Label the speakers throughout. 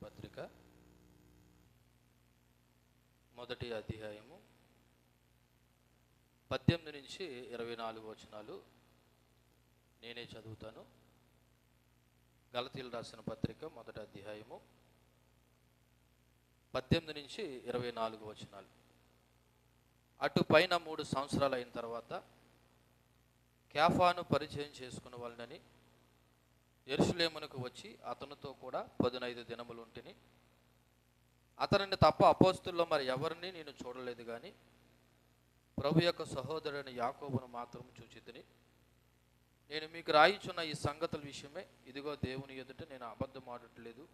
Speaker 1: పత్రిక మొదటి అధ్యాయము 18 నుంచి 24 వచనాలు నేనే చదువుతాను. గలతీయులు రాసిన పత్రిక మొదటి అధ్యాయము 18 నుంచి 24 వచనాలు. అటు పైన 3 సంవత్సరాలు అయిన తర్వాత కేఫాను పరిచయం చేసుకున్న వాళ్ళని యెరూషలేమునకు వచ్చి అతనితో కూడా 15 దినములు ఉంటిని. అతనిని తప్ప అపోస్తుల్లో మరి ఎవరిని నేను చూడలేదు, కానీ ప్రభు యొక్క సహోదరుని యాకోబును మాత్రం చూచితిని. నేను మీకు రాయిచున్న ఈ సంగతుల విషయమే ఇదిగో దేవుని ఎదుట నేను అబద్ధం ఆడట్లేదు.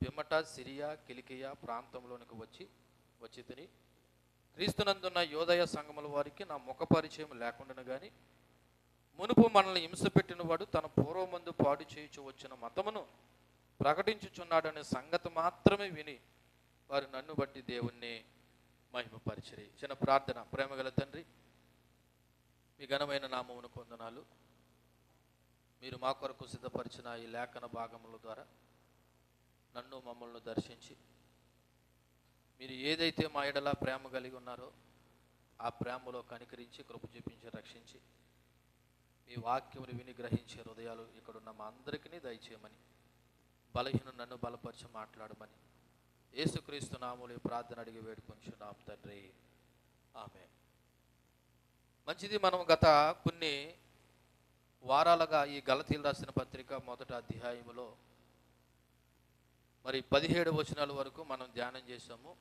Speaker 1: పిమ్మట సిరియా కిలికియా ప్రాంతంలోనికి వచ్చి తిని క్రీస్తునందున్న యోదయ సంఘముల వారికి నా ముఖ పరిచయం లేకుండాను, కానీ మునుపు మనల్ని హింసపెట్టిన వాడు తన పూర్వమందు పాడు చేయుచు వచ్చిన మతమును ప్రకటించుచున్నాడనే సంగతి మాత్రమే విని వారు నన్ను బట్టి దేవుణ్ణి మహిమపరిచిరి. చిన్న ప్రార్థన. ప్రేమగల తండ్రి, మీ ఘనమైన నామమును కొందనాలు. మీరు మా కొరకు సిద్ధపరిచిన ఈ లేఖన భాగముల ద్వారా నన్ను మమ్మల్ని దర్శించి మీరు ఏదైతే మా ఎడల ప్రేమ కలిగి ఉన్నారో ఆ ప్రేమలో కనికరించి కృప చూపించి రక్షించి మీ వాక్యమును విని గ్రహించే హృదయాలు ఇక్కడున్న మా అందరికీ దయచేయమని, బలహీన నన్ను బలపరిచి మాట్లాడమని యేసుక్రీస్తు నామములో ప్రార్థన అడిగి వేడుకొంచున్నాం తండ్రి, ఆమేన్. మంచిది. మనం గత కొన్ని వారాలుగా ఈ గలతీయులు రాసిన పత్రిక మొదటి అధ్యాయములో మరి 17 వచనాల వరకు మనం ధ్యానం చేసాము.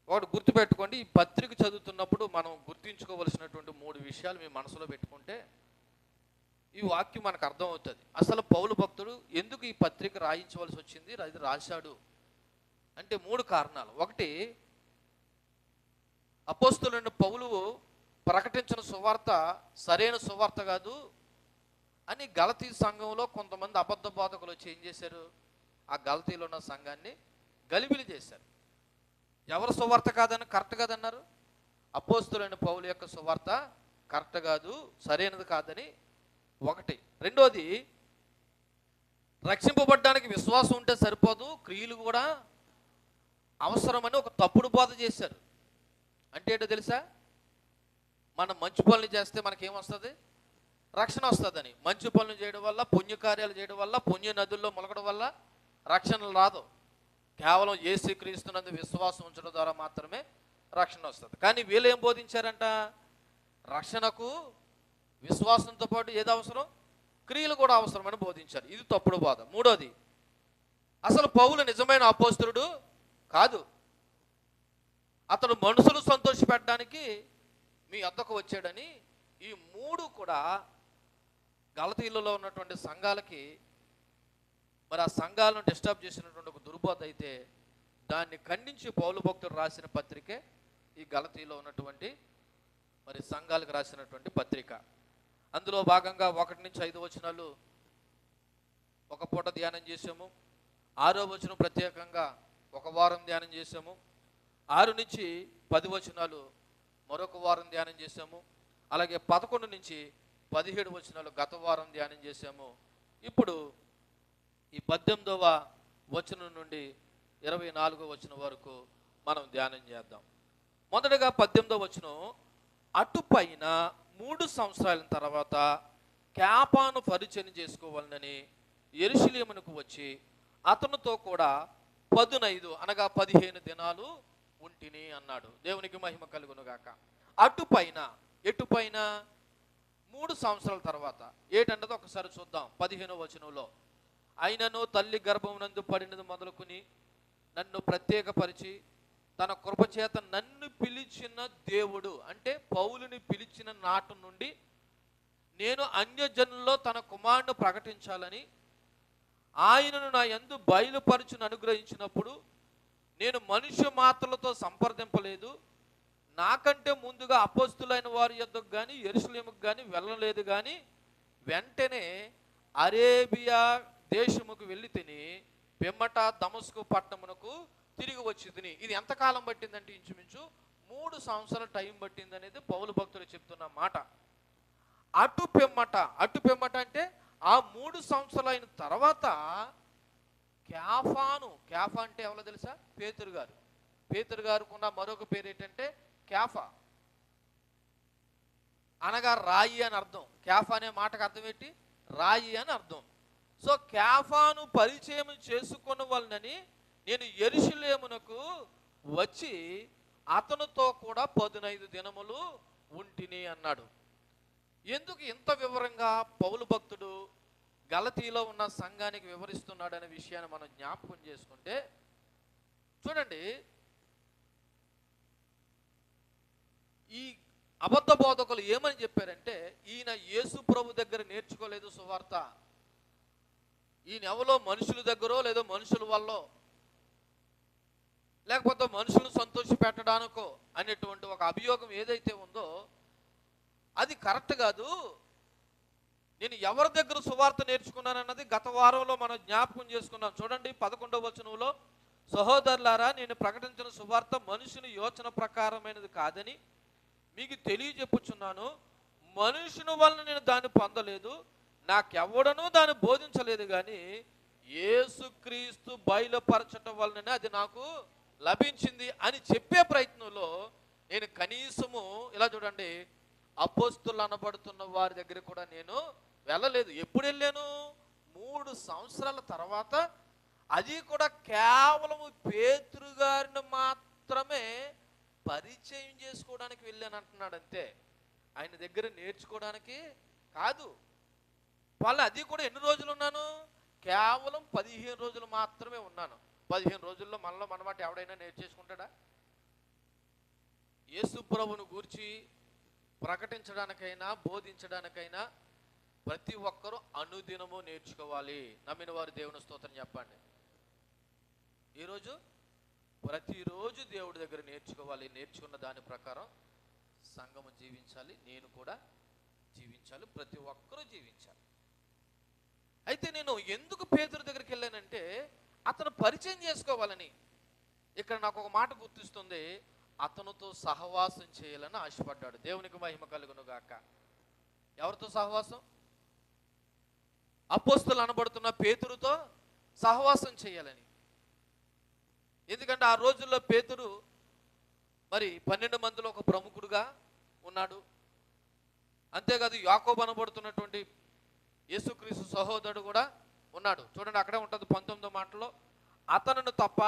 Speaker 1: ఒకటి గుర్తుపెట్టుకోండి, ఈ పత్రిక చదువుతున్నప్పుడు మనం గుర్తుంచుకోవలసినటువంటి 3 విషయాలు మీ మనసులో పెట్టుకుంటే ఈ వాక్యం మనకు అర్థమవుతుంది. అసలు పౌలు భక్తుడు ఎందుకు ఈ పత్రిక రాయించవలసి వచ్చింది, అది రాశాడు అంటే 3 కారణాలు. ఒకటి, అపోస్తలుడైన పౌలు ప్రకటించిన సువార్త సరైన సువార్త కాదు అని గలతీ సంఘంలో కొంతమంది అబద్ధ బోధకులు వచ్చి ఏం చేశారు, ఆ గలతీలో ఉన్న సంఘాన్ని గలిబిలి చేశారు. ఎవరు సువార్త కాదని కరెక్ట్ కాదన్నారు? అపోస్తలుడైన పౌలు యొక్క సువార్త కరెక్ట్ కాదు, సరైనది కాదని ఒకటి. రెండోది, రక్షింపబడ్డానికి విశ్వాసం ఉంటే సరిపోదు, క్రియలు కూడా అవసరమని ఒక తప్పుడు బోధ చేశారు. అంటే ఏంటో తెలుసా? మనం మంచి పనులు చేస్తే మనకేమొస్తుంది? రక్షణ వస్తుందని. మంచి పనులు చేయడం వల్ల, పుణ్యకార్యాలు చేయడం వల్ల, పుణ్య నదుల్లో మొలగడం వల్ల రక్షణ రాదు. కేవలం యేసుక్రీస్తునందు విశ్వాసం ఉంచడం ద్వారా మాత్రమే రక్షణ వస్తుంది. కానీ వీళ్ళు ఏం బోధించారంట? రక్షణకు విశ్వాసంతో పాటు ఏది అవసరం? క్రియలు కూడా అవసరమని బోధించారు. ఇది తప్పుడు బోధ. మూడోది, అసలు పౌలు నిజమైన అపోస్తలుడు కాదు, అతడు మనుషులు సంతోషపెట్టడానికి మీ వద్దకు వచ్చాడని. ఈ 3 కూడా గలతీయులలో ఉన్నటువంటి సంఘాలకి, మరి ఆ సంఘాలను డిస్టర్బ్ చేసినటువంటి ఒక దుర్బోధ అయితే దాన్ని ఖండించి పౌలు భక్తుడు రాసిన పత్రికే ఈ గలతీలో ఉన్నటువంటి మరి సంఘాలకు రాసినటువంటి పత్రిక. అందులో భాగంగా 1 నుంచి 5 వచనాలు ఒక పూట ధ్యానం చేసాము. 6వ వచనం ప్రత్యేకంగా ఒక వారం ధ్యానం చేసాము. 6 నుంచి 10 వచనాలు మరొక వారం ధ్యానం చేసాము. అలాగే 11 నుంచి 17 వచనాలు గత వారం ధ్యానం చేసాము. ఇప్పుడు ఈ 18వ వచనం నుండి 24వ వచనం వరకు మనం ధ్యానం చేద్దాం. మొదటగా 18వ వచనం, అటుపైన 3 సంవత్సరాల తర్వాత కేఫాను పరిచయం చేసుకోవాలని యెరూషలేమునకు వచ్చి అతనితో కూడా 15 అనగా 15 దినాలు ఉంటిని అన్నాడు. దేవునికి మహిమ కలుగును గాక. అటుపైన, ఎటుపైన? 3 సంవత్సరాల తర్వాత. ఏంటన్నది ఒకసారి చూద్దాం. 15వ వచనంలో, అయినను తల్లి గర్భమునందు పడినది మొదలుకుని నన్ను ప్రత్యేకపరిచి తన కృపచేత నన్ను పిలిచిన దేవుడు, అంటే పౌలుని పిలిచిన నాటి నుండి నేను అన్యజనుల్లో తన కుమారుని ప్రకటించాలని ఆయనను నా యందు బయలుపరచును అనుగ్రహించినప్పుడు నేను మనుష్య మాత్రలతో సంప్రదింపలేదు. నాకంటే ముందుగా అపోస్తులైన వారి యొద్దకు కానీ యెరూషలేముకు కానీ వెళ్ళలేదు, కానీ వెంటనే అరేబియా దేశముకు వెళ్ళి తిని పిమ్మట దమస్కు పట్టణమునకు తిరిగి వచ్చి తిని. ఇది ఎంతకాలం పట్టిందంటే ఇంచుమించు 3 సంవత్సరాల టైం పట్టింది అనేది పౌలు భక్తులు చెప్తున్న మాట. అటు పిమ్మట అంటే ఆ 3 సంవత్సరాలు అయిన తర్వాత క్యాఫా అంటే ఎవరో తెలుసా? పేతురు గారు. పేతురు గారికి ఉన్న మరొక పేరు ఏంటంటే క్యాఫా, అనగా రాయి అని అర్థం. క్యాఫా అనే మాటకు అర్థం ఏంటి? రాయి అని అర్థం. సో క్యాఫాను పరిచయం చేసుకున్న వాళ్ళని నేను యెరూషలేమునకు వచ్చి అతనితో కూడా 15 దినములు ఉంటిని అన్నాడు. ఎందుకు ఇంత వివరంగా పౌలు భక్తుడు గలతీలో ఉన్న సంఘానికి వివరిస్తున్నాడు అనే విషయాన్ని మనం జ్ఞాపకం చేసుకుంటే, చూడండి, ఈ అబద్ధ బోధకులు ఏమని చెప్పారంటే, ఈయన యేసు ప్రభు దగ్గర నేర్చుకోలేదు సువార్త, ఈయన ఎవరో మనుషుల దగ్గర లేదో మనుషుల వల్ల లేకపోతే మనుషులను సంతోష పెట్టడానికో అనేటువంటి ఒక అభియోగం ఏదైతే ఉందో అది కరెక్ట్ కాదు. నేను ఎవరి దగ్గర సువార్త నేర్చుకున్నానన్నది గత వారంలో మనం జ్ఞాపకం చేసుకున్నాం. చూడండి 11వ వచనంలో, సహోదరులారా, నేను ప్రకటించిన సువార్త మనుషుని యోచన ప్రకారమైనది కాదని మీకు తెలియజెప్పుచున్నాను. మనుషుని వలన నేను దాన్ని పొందలేదు, నాకెవ్వడనూ దాన్ని బోధించలేదు, కానీ యేసుక్రీస్తు బయలుపరచటం వలననే అది నాకు లభించింది అని చెప్పే ప్రయత్నంలో నేను కనీసము ఇలా చూడండి, అపోస్తులు అనబడుతున్న వారి దగ్గర కూడా నేను వెళ్ళలేదు. ఎప్పుడు వెళ్ళాను? 3 సంవత్సరాల తర్వాత. అది కూడా కేవలం పేతురు గారిని మాత్రమే పరిచయం చేసుకోవడానికి వెళ్ళాను అంటున్నాడు అంతే, ఆయన దగ్గర నేర్చుకోవడానికి కాదు. వాళ్ళు అది కూడా ఎన్ని రోజులు ఉన్నాను? కేవలం 15 రోజులు మాత్రమే ఉన్నాను. 15 రోజుల్లో మనలో మనమాట ఎవడైనా నేర్చేసుకుంటాడా? యేసు ప్రభువును గూర్చి ప్రకటించడానికైనా బోధించడానికైనా ప్రతి ఒక్కరూ అనుదినము నేర్చుకోవాలి. నమ్మిన వారు దేవుని స్తోత్రం చెప్పండి. ఈరోజు ప్రతిరోజు దేవుడి దగ్గర నేర్చుకోవాలి. నేర్చుకున్న దాని ప్రకారం సంఘము జీవించాలి, నేను కూడా జీవించాలి, ప్రతి ఒక్కరూ జీవించాలి. అయితే నేను ఎందుకు పేతురు దగ్గరికి వెళ్ళానంటే అతను పరిచయం చేసుకోవాలని. ఇక్కడ నాకు ఒక మాట గుర్తిస్తుంది, అతనితో సహవాసం చేయాలని ఆశపడ్డాడు. దేవునికి మహిమ కలుగును గాక. ఎవరితో సహవాసం? అపోస్తలు అనబడుతున్న పేతురుతో సహవాసం చేయాలని. ఎందుకంటే ఆ రోజుల్లో పేతురు మరి 12 మందిలో ఒక ప్రముఖుడుగా ఉన్నాడు. అంతేకాదు యాకోబు అనబడుతున్నటువంటి యేసుక్రీస్తు సహోదరుడు కూడా ఉన్నాడు. చూడండి అక్కడే ఉంటుంది 19వ మాటలో, అతనును తప్ప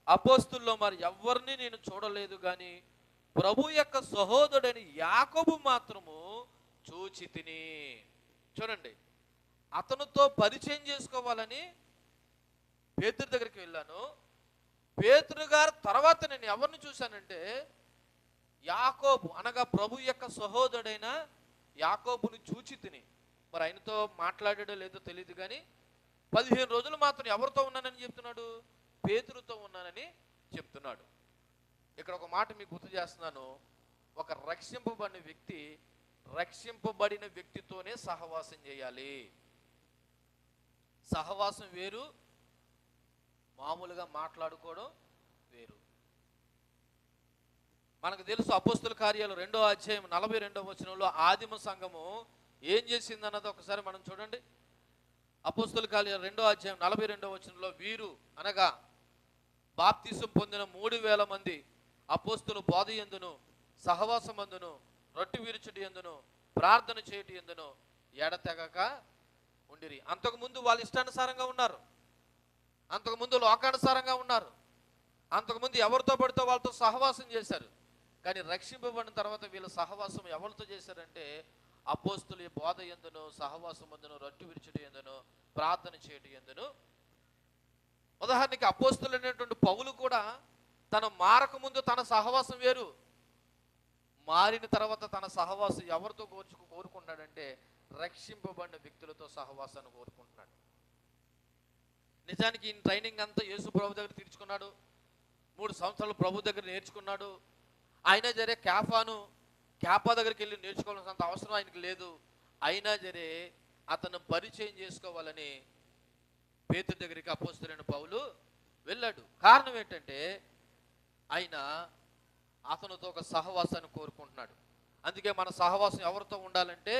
Speaker 1: అపోస్తుల్లో మరి ఎవరిని నేను చూడలేదు, కానీ ప్రభు యొక్క సహోదరుడని యాకోబు మాత్రము చూచి తిని. చూడండి, అతనితో పరిచయం చేసుకోవాలని పేతురు దగ్గరికి వెళ్ళాను. పేతురు గారు తర్వాత నేను ఎవరిని చూశానంటే యాకోబు, అనగా ప్రభు యొక్క సహోదరుడైన యాకోబుని చూచి తిని. మరి ఆయనతో మాట్లాడాడో లేదో తెలియదు, కానీ 15 రోజులు మాత్రం ఎవరితో ఉన్నానని చెప్తున్నాడు? పేతురుతో ఉన్నానని చెప్తున్నాడు. ఇక్కడ ఒక మాట మీకు గుర్తు చేస్తున్నాను, ఒక రక్షింపబడిన వ్యక్తితోనే సహవాసం చేయాలి. సహవాసం వేరు, మామూలుగా మాట్లాడుకోవడం వేరు. మనకు తెలుసు అపోస్తుల కార్యాలు 2వ అధ్యాయం 42వ వచనంలో ఆదిమ సంఘము ఏం చేసింది అన్నది ఒకసారి మనం చూడండి. అపోస్తుల కార్యాలు 2వ అధ్యాయం 42వ వచనంలో, వీరు అనగా బాప్తిసం పొందిన 3000 మంది అపోస్తులు బోధ యందును సహవాసమందును రొట్టె విరుచుటి యందును ప్రార్థన చేయుటి యందును ఎడతెగక ఉండిరి. అంతకుముందు వాళ్ళ ఇష్టానుసారంగా ఉన్నారు, అంతకుముందు లోకానుసారంగా ఉన్నారు, అంతకుముందు ఎవరితో పడితే వాళ్ళతో సహవాసం చేశారు. కానీ రక్షింపబడిన తర్వాత వీళ్ళ సహవాసం ఎవరితో చేశారంటే అపోస్తుల బోధ యందును సహవాసం అందును రొట్టె విరుచుటి యందును ప్రార్థన చేయుటి యందును. ఉదాహరణకి అపోస్తులు అనేటువంటి పౌలు కూడా తన మారక ముందు తన సహవాసం వేరు, మారిన తర్వాత తన సహవాసం ఎవరితో కోరుకుంటున్నాడంటే రక్షింపబడిన వ్యక్తులతో సహవాసాన్ని కోరుకుంటున్నాడు. నిజానికి ఈ ట్రైనింగ్ అంతా యేసు ప్రభు దగ్గర తీర్చుకున్నాడు, 3 సంవత్సరాలు ప్రభు దగ్గర నేర్చుకున్నాడు. అయినా సరే క్యాపా దగ్గరికి వెళ్ళి నేర్చుకోవాల్సినంత అవసరం ఆయనకి లేదు. అయినా సరే అతను పరిచయం చేసుకోవాలని పేతురు దగ్గరికి అపోస్తలుడైన పౌలు వెళ్ళాడు. కారణం ఏంటంటే ఆయన అతనితో ఒక సహవాసాన్ని కోరుకుంటున్నాడు. అందుకే మన సహవాసం ఎవరితో ఉండాలంటే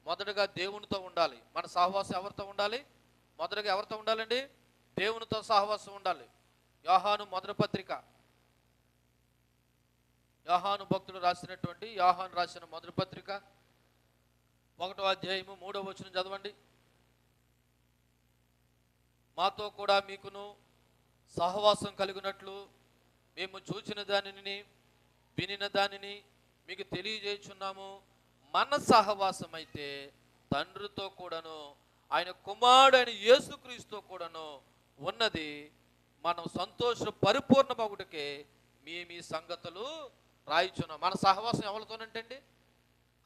Speaker 1: మొదటగా దేవునితో ఉండాలి. మన సహవాసం ఎవరితో ఉండాలి? మొదటగా ఎవరితో ఉండాలండి? దేవునితో సహవాసం ఉండాలి. యోహాను మొదటి పత్రిక, యోహాను భక్తుడు రాసినటువంటి యోహాను రాసిన మొదటి పత్రిక 1వ అధ్యాయము 3వ వచనం చదవండి. మాతో కూడా మీకును సహవాసం కలిగినట్లు మేము చూచిన దానిని వినిన దానిని మీకు తెలియజేయుచున్నాము. మన సహవాసం అయితే తండ్రితో కూడాను ఆయన కుమారుడైన యేసుక్రీస్తుతో కూడాను ఉన్నది. మనం సంతోష పరిపూర్ణ మగుటకే మేము ఈ సంగతులు రాయిచున్నాం. మన సహవాసం ఎవరితోనంటండి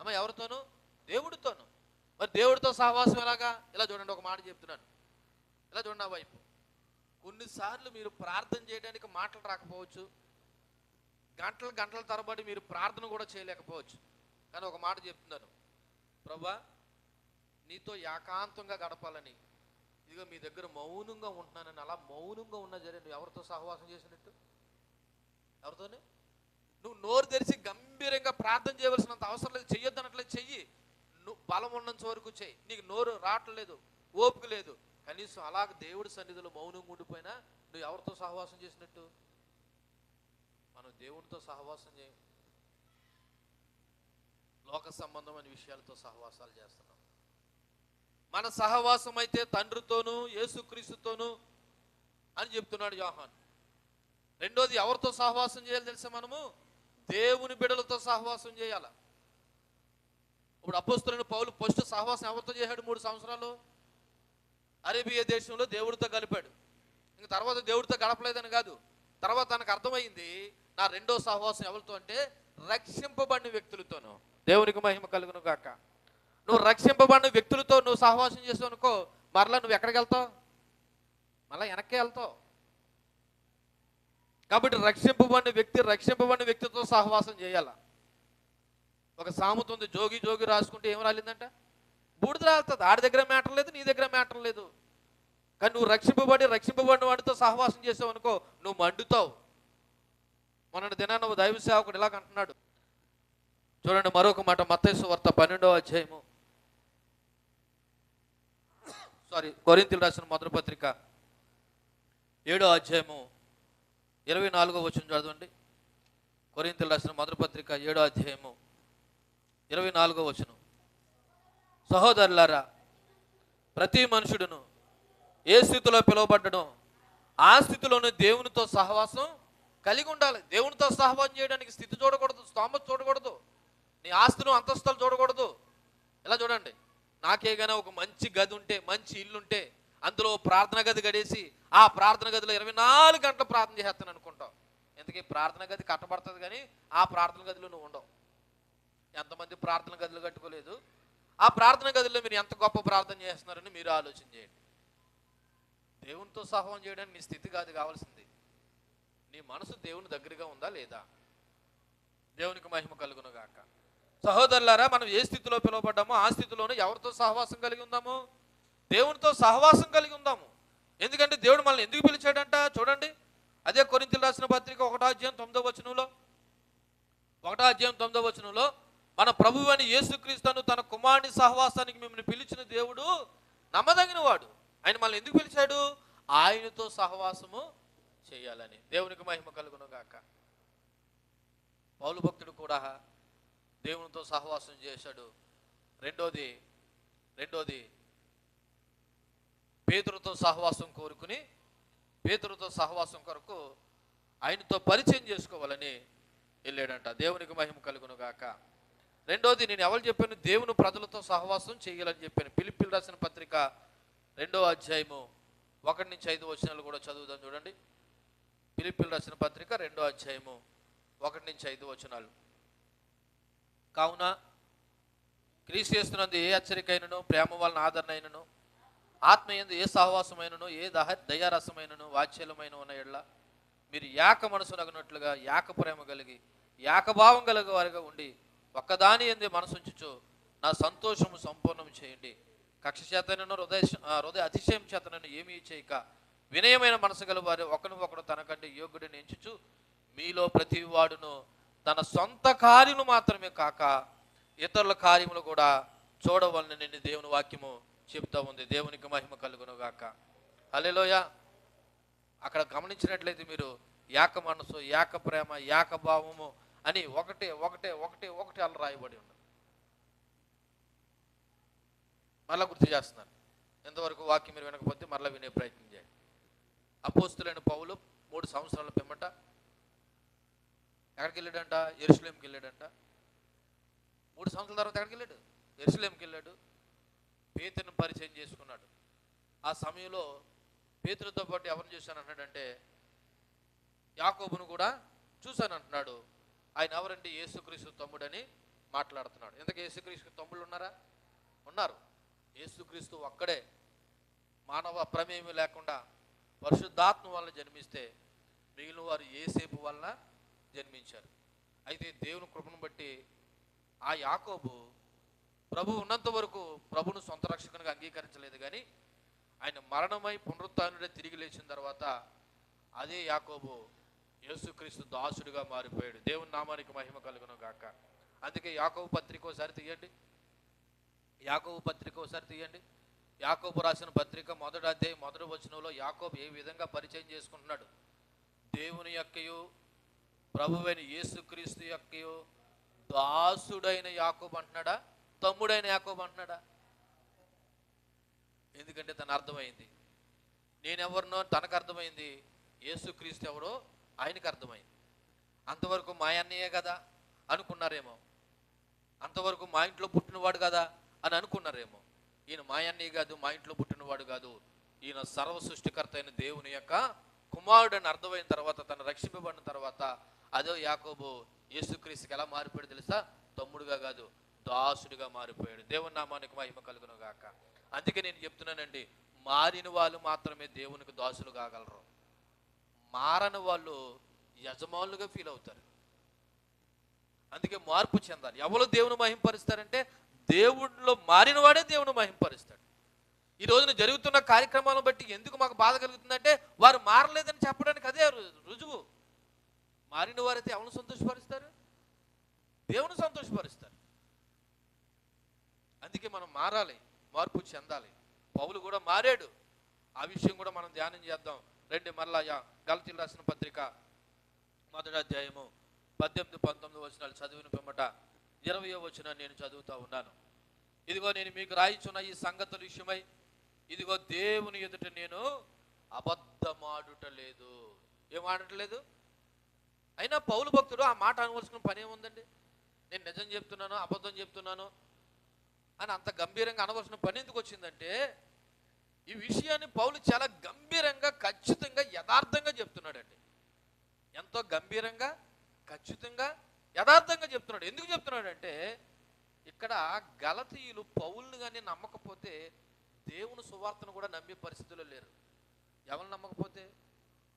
Speaker 1: అమ్మ? ఎవరితోనూ? దేవుడితోను. మరి దేవుడితో సహవాసం ఎలాగా? ఇలా చూడండి, ఒక మాట చెప్తున్నాను, ఇలా చూడండి. ఆ వైపు కొన్నిసార్లు మీరు ప్రార్థన చేయడానికి మాటలు రాకపోవచ్చు, గంటల గంటల తరబడి మీరు ప్రార్థన కూడా చేయలేకపోవచ్చు. కానీ ఒక మాట చెప్తున్నాను, ప్రభా నీతో ఏకాంతంగా గడపాలని, ఇదిగో మీ దగ్గర మౌనంగా ఉంటున్నానని, అలా మౌనంగా ఉన్నా సరే నువ్వు ఎవరితో సహవాసం చేసినట్టు? ఎవరితోనే? నువ్వు నోరు తెరిచి గంభీరంగా ప్రార్థన చేయవలసినంత అవసరం లేదు, చెయ్యొద్దనట్లేదు, చెయ్యి. నువ్వు బలం ఉన్నంత వరకు చెయ్యి. నీకు నోరు రావట్లేదు, ఓపిక లేదు, కనీసం అలాగ దేవుడి సన్నిధిలో మౌనంగా ఉండిపోయినా నువ్వు ఎవరితో సహవాసం చేసినట్టు? మనం దేవుడితో సహవాసం చేయం, లోక సంబంధమైన విషయాలతో సహవాసాలు చేస్తున్నాం. మన సహవాసం అయితే తండ్రితోనూ యేసుక్రీస్తుతోనూ అని చెప్తున్నాడు యోహాను. రెండోది ఎవరితో సహవాసం చేయాలి తెలుసా? మనము దేవుని బిడ్డలతో సహవాసం చేయాల. ఇప్పుడు అపోస్తలుడైన పౌలు ఫస్ట్ సహవాసం ఎవరితో చేశాడు? 3 సంవత్సరాలు అరేబియా దేశంలో దేవుడితో గడిపాడు. ఇంక తర్వాత దేవుడితో గడపలేదని కాదు, తర్వాత తనకు అర్థమైంది నా రెండో సహవాసం ఎవరితో అంటే రక్షింపబడిన వ్యక్తులతోనూ. దేవునికి మహిమ కలుగును గాక. నువ్వు రక్షింపబడిన వ్యక్తులతో నువ్వు సహవాసం చేసావు అనుకో, మరలా నువ్వు ఎక్కడికి వెళ్తావు? మళ్ళీ వెనక్కి వెళ్తావు. కాబట్టి రక్షింపబడిన వ్యక్తితో సహవాసం చేయాల. ఒక సామెత ఉంది, జోగి జోగి రాసుకుంటే ఏం రాలిందంట? బూడిద రాలుతుంది. ఆడి దగ్గర మ్యాటర్ లేదు, నీ దగ్గర మ్యాటర్ లేదు. కానీ నువ్వు రక్షింపబడిన వాడితో సహవాసం చేసావు అనుకో, నువ్వు మండుతావు. మొన్నటి దినాన నువ్వు దైవ సేవకుడు ఇలాగ అంటున్నాడు చూడండి. మరొక మాట, మత్తయి సువార్త 12వ అధ్యాయము, కొరింథీయులకు రాసిన మొదటి పత్రిక 7వ అధ్యాయము 24వ వచనం చదవండి. కొరింథీయులకు రాసిన మొదటి పత్రిక 7వ అధ్యాయము 24వ వచనం. సహోదరులారా, ప్రతి మనుషుడును ఏ స్థితిలో పిలువబడ్డనో ఆ స్థితిలోనే దేవునితో సహవాసం కలిగి ఉండాలి. దేవునితో సహవాసం చేయడానికి స్థితి చూడకూడదు, స్తోమత చూడకూడదు, నీ ఆస్తులు అంతస్తులు చూడకూడదు. ఇలా చూడండి, నాకేగానే ఒక మంచి గది ఉంటే, మంచి ఇల్లుంటే, అందులో ప్రార్థన గది గడేసి ఆ ప్రార్థన గదిలో 24 గంటలు ప్రార్థన చేస్తాను అనుకుంటావు. ఎందుకీ? ప్రార్థన గది కట్టబడుతుంది కానీ ఆ ప్రార్థన గదిలో నువ్వు ఉండవు. ఎంతమంది ప్రార్థన గదులు కట్టుకోలేదు? ఆ ప్రార్థన గదిలో మీరు ఎంత గొప్ప ప్రార్థన చేస్తున్నారని మీరు ఆలోచన చేయండి. దేవునితో సహవాసం చేయడానికి నీ స్థితి కాదు కావాల్సింది, నీ మనసు దేవుని దగ్గరగా ఉందా లేదా? దేవునికి మహిమ కలుగును గాక. సహోదరులారా, మనం ఏ స్థితిలో పిలువబడ్డామో ఆ స్థితిలోనే ఎవరితో సహవాసం కలిగి ఉందాము? దేవునితో సహవాసం కలిగి ఉందాము. ఎందుకంటే దేవుడు మనల్ని ఎందుకు పిలిచాడంట? చూడండి, అదే కొరింథీయులకు రాసిన పత్రిక 1వ అధ్యాయం 9వ వచనంలో, 1వ అధ్యాయం 9వ వచనంలో, మన ప్రభువు అని యేసుక్రీస్తును తన కుమారుని సహవాసానికి మిమ్మల్ని పిలిచిన దేవుడు నమ్మదగిన వాడు. ఆయన మనల్ని ఎందుకు పిలిచాడు? ఆయనతో సహవాసము చేయాలని. దేవునికి మహిమ కలుగును గాక. పౌలు భక్తుడు కూడా దేవునితో సహవాసం చేశాడు. రెండోది పేతురుతో సహవాసం కోరుకుని, పేతురుతో సహవాసం కొరకు ఆయనతో పరిచయం చేసుకోవాలని వెళ్ళాడంట. దేవునికి మహిమ కలుగును గాక. రెండోది నేను ఎవరు చెప్పాను? దేవుని ప్రజలతో సహవాసం చేయాలని చెప్పాను. ఫిలిప్పీయులకు రాసిన పత్రిక 2వ అధ్యాయము 1 నుంచి 5 వచనాలు కూడా చదువుదాం చూడండి. ఫిలిప్పీయులకు రాసిన పత్రిక 2వ అధ్యాయము 1 నుంచి 5 వచనాలు. కావున క్రీస్తు యేసునందు ఏ హెచ్చరికైనను, ప్రేమ వలన ఆదరణ అయినను, ఆత్మయందు ఏ సహవాసమైనను, ఏ దయారసమైనను, వాత్సల్యమైన ఉన్న ఎడల మీరు ఏక మనసునగినట్లుగా ఏక ప్రేమ కలిగి ఏకభావం కలిగే వారిగా ఉండి ఒక్కదాని యందే మనసుంచుచు నా సంతోషము సంపూర్ణం చేయండి. కక్ష చేతనను హృదయ అతిశయం చేతనను ఏమీ చేయక వినయమైన మనసు గల వారు ఒకడు తనకంటే యోగ్యుడిని ఎంచుచు మీలో ప్రతి వాడును తన సొంత కార్యములు మాత్రమే కాక ఇతరుల కార్యములు కూడా చూడవలనని దేవుని వాక్యము చెప్తా ఉంది. దేవునికి మహిమ కలుగును గాక. హల్లెలూయా. అక్కడ గమనించినట్లయితే మీరు ఏక మనసు, ఏక ప్రేమ, ఏక భావము అని ఒకటే ఒకటే ఒకటే ఒకటే అలా రాయబడి ఉన్నది. మరలా గుర్తు చేస్తున్నాను, ఎంతవరకు వాక్యం మీరు వినకపోతే మరలా వినే ప్రయత్నం చేయండి. అపోస్తులైన పౌలు 3 సంవత్సరాల పిమ్మట ఎక్కడికి వెళ్ళాడంట? యెరూషలేంకి వెళ్ళాడంట. 3 సంవత్సరాల తర్వాత ఎక్కడికి వెళ్ళాడు? యెరూషలేంకి వెళ్ళాడు. పేతురుని పరిచయం చేసుకున్నాడు. ఆ సమయంలో పేతురుతో పాటు ఎవరిని చూశాను అంటున్నాడంటే యాకోబును కూడా చూశాను అంటున్నాడు. ఆయన ఎవరంటే యేసుక్రీస్తు తమ్ముడని మాట్లాడుతున్నాడు. ఇంతకీ యేసుక్రీస్తు తమ్ముళ్ళు ఉన్నారా? ఉన్నారు. యేసుక్రీస్తు ఒక్కడే మానవ ప్రమేయం లేకుండా పరిశుద్ధాత్మ వలన జన్మిస్తే మిగిలిన వారు యేసేపు వలన జన్మించారు. అయితే దేవుని కృపను బట్టి ఆ యాకోబు ప్రభు ఉన్నంత వరకు ప్రభును సొంత రక్షకునిగా అంగీకరించలేదు. కానీ ఆయన మరణమై పునరుత్థానుడే తిరిగి లేచిన తర్వాత అదే యాకోబు యేసుక్రీస్తు దాసుడిగా మారిపోయాడు. దేవుని నామానికి మహిమ కలుగును గాక. అందుకే యాకోబు పత్రిక ఒకసారి తీయండి. యాకోబు పత్రిక ఒకసారి తీయండి. యాకోబు రాసిన పత్రిక 1వ అధ్యాయం 1వ వచనంలో యాకోబు ఏ విధంగా పరిచయం చేసుకుంటున్నాడు? దేవుని యొక్కయు ప్రభువైన యేసుక్రీస్తు యొక్కయు దాసుడైన యాకోబు అంటున్నాడా? తమ్ముడైన యాకోబు అంటున్నాడా? ఎందుకంటే తన అర్థమైంది, నేనెవరినో తనకు అర్థమైంది, యేసుక్రీస్తు ఎవరో ఆయనకు అర్థమైంది. అంతవరకు మా అన్నయ్యే కదా అనుకున్నారేమో, అంతవరకు మా ఇంట్లో పుట్టినవాడు కదా అని అనుకున్నారేమో. ఈయన మా అన్నయ్య కాదు, మా ఇంట్లో పుట్టినవాడు కాదు, ఈయన సర్వ సృష్టికర్త అయిన దేవుని యొక్క కుమారుడు అని అర్థమైన తర్వాత, తను రక్షింపబడిన తర్వాత అదో యాకోబు యేసుక్రీస్తుకి ఎలా మారిపోయాడు తెలుసా? తమ్ముడుగా కాదు, దాసుడిగా మారిపోయాడు. దేవుని నామానికి మహిమ కలుగును గాక. అందుకే నేను చెప్తున్నానండి, మారిన వాళ్ళు మాత్రమే దేవునికి దాసులు కాగలరు. మారని వాళ్ళు యజమానులుగా ఫీల్ అవుతారు. అందుకే మార్పు చెందాలి. ఎవరు దేవుని మహింపరుస్తారంటే దేవుడిలో మారిన వాడే దేవుని మహింపరుస్తాడు. ఈ రోజున జరుగుతున్న కార్యక్రమాలను బట్టి ఎందుకు మాకు బాధ కలుగుతుందంటే వారు మారలేదని చెప్పడానికి అదే రుజువు. మారిన వారైతే ఎవరిని సంతోషపరుస్తారు? దేవుని సంతోషపరుస్తారు. అందుకే మనం మారాలి, మార్పు చెందాలి. పౌలు కూడా మారాడు. ఆ విషయం కూడా మనం ధ్యానం చేద్దాం. రండి మరలా గలతీయులకు రాసిన పత్రిక 1వ అధ్యాయము 18-19 వచనాలు చదివిన పిమ్మట 20వ వచనాన్ని నేను చదువుతా ఉన్నాను. ఇదిగో నేను మీకు రాయిచున్న ఈ సంగతుల విషయమై ఇదిగో దేవుని ఎదుట నేను అబద్ధమాడుట లేదు. ఏం ఆడట్లేదు? అయినా పౌలు భక్తుడు ఆ మాట అనవలసిన పని ఏముందండి? నేను నిజం చెప్తున్నాను, అబద్ధం చెప్తున్నాను అని అంత గంభీరంగా అనవలసిన పని ఎందుకు వచ్చిందంటే, ఈ విషయాన్ని పౌలు చాలా గంభీరంగా, ఖచ్చితంగా, యథార్థంగా చెప్తున్నాడండి. ఎంతో గంభీరంగా, ఖచ్చితంగా, యథార్థంగా చెప్తున్నాడు. ఎందుకు చెప్తున్నాడంటే, ఇక్కడ గలతీయులు పౌలుని కానీ నమ్మకపోతే దేవుని సువార్తను కూడా నమ్మే పరిస్థితుల్లో లేరు. ఎవరు నమ్మకపోతే?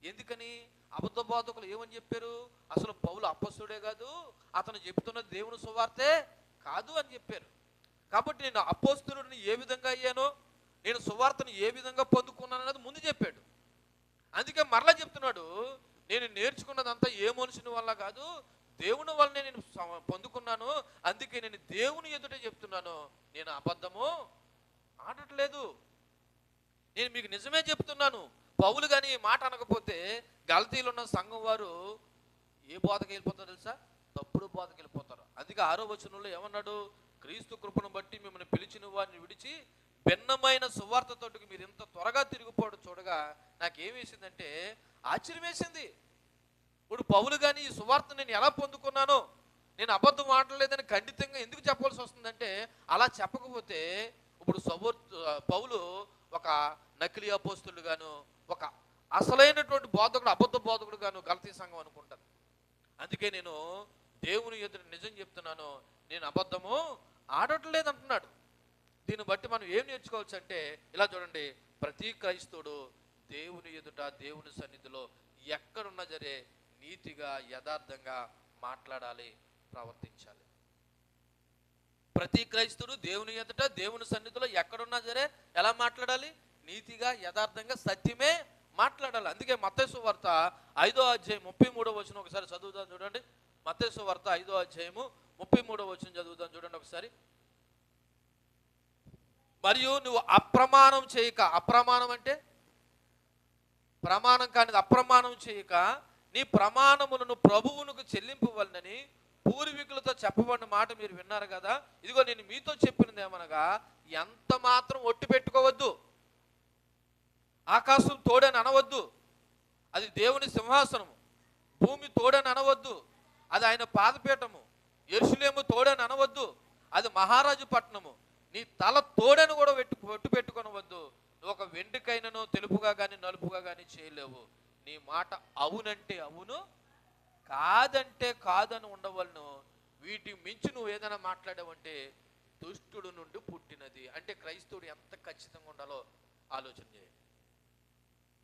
Speaker 1: ఎందుకని? అబద్ధ బోధకులు ఏమని చెప్పారు? అసలు పౌలు అపొస్తలుడే కాదు, అతను చెప్తున్నది దేవుని సువార్తే కాదు అని చెప్పారు. కాబట్టి నేను అపొస్తలుడిని ఏ విధంగా అయ్యానో, నేను సువార్తను ఏ విధంగా పొందుకున్నాను అన్నది ముందు చెప్పాడు. అందుకే మరలా చెప్తున్నాడు, నేను నేర్చుకున్నదంతా ఏ మనుషుని వల్ల కాదు, దేవుని వల్లనే నేను పొందుకున్నాను. అందుకే నేను దేవుని ఎదుట చెప్తున్నాను, నేను అబద్ధము ఆడట్లేదు, నేను మీకు నిజమే చెప్తున్నాను. పౌలు కానీ ఈ మాట అనకపోతే గలతీయులో ఉన్న సంఘం వారు ఏ బోధకి వెళ్ళిపోతారో తెలుసా? తప్పుడు బోధకి వెళ్ళిపోతారు. అందుకే 6వ వచనంలో ఏమన్నాడు? క్రీస్తు కృపను బట్టి మిమ్మల్ని పిలిచిన వారిని విడిచి భిన్నమైన సువార్తతోటికి మీరు ఇంత త్వరగా తిరిగిపోవడం చూడగా నాకేం వేసిందంటే ఆశ్చర్యం వేసింది. ఇప్పుడు పౌలు కానీ ఈ సువార్త నేను ఎలా పొందుకున్నానో, నేను అబద్ధం ఆడలేదని ఖండితంగా ఎందుకు చెప్పాల్సి వస్తుందంటే, అలా చెప్పకపోతే ఇప్పుడు పౌలు ఒక నకిలీ అపోస్తులు గాను, ఒక అసలైనటువంటి బోధకుడు అబద్ధ బోధకుడు గాను గలతీ సంఘం అనుకుంటారు. అందుకే నేను దేవుని ఎదుట నిజం చెప్తున్నాను, నేను అబద్ధము ఆడట్లేదు అంటున్నాడు. దీన్ని బట్టి మనం ఏం నేర్చుకోవచ్చు అంటే, ఇలా చూడండి, ప్రతి క్రైస్తవుడు దేవుని ఎదుట, దేవుని సన్నిధిలో ఎక్కడున్నా సరే నీతిగా, యథార్థంగా మాట్లాడాలి, ప్రవర్తించాలి. ప్రతి క్రైస్తవుడు దేవుని ఎదుట, దేవుని సన్నిధిలో ఎక్కడున్నా సరే ఎలా మాట్లాడాలి? నీతిగా, యథార్థంగా, సత్యమే మాట్లాడాలి. అందుకే మత్తయి సువార్త 5వ అధ్యాయం 33వ వచనం ఒకసారి చదువుదాం చూడండి. మత్తయి సువార్త 5వ అధ్యాయము 33వ వచనం చదువుదాం చూడండి ఒకసారి. మరియు నువ్వు అప్రమాణం చేయక, అప్రమాణం అంటే ప్రమాణం కానిది అప్రమాణం చేయక నీ ప్రమాణములను ప్రభువునకు చెల్లింపవలనని పూర్వీకులతో చెప్పబడిన మాట మీరు విన్నారు కదా. ఇదిగో నేను మీతో చెప్పినది ఏమనగా, ఎంత మాత్రం ఒట్టు పెట్టుకోవద్దు. ఆకాశం తోడని అనవద్దు, అది దేవుని సింహాసనము. భూమి తోడని అనవద్దు, అది ఆయన పాదపీఠము. యెరూషలేము తోడని అనవద్దు, అది మహారాజు పట్టణము. నీ తల తోడని కూడా ఒట్టు పెట్టుకొనవద్దు. నువ్వు ఒక వెండికైనను తెలుపుగా కానీ నలుపుగా కానీ చేయలేవు. నీ మాట అవునంటే అవును, కాదంటే కాదని ఉండవలను. వీటి మించి నువ్వు ఏదైనా మాట్లాడావంటే దుష్టుడు నుండి పుట్టినది. అంటే క్రైస్తవుడు ఎంత ఖచ్చితంగా ఉండాలో ఆలోచన చేయండి.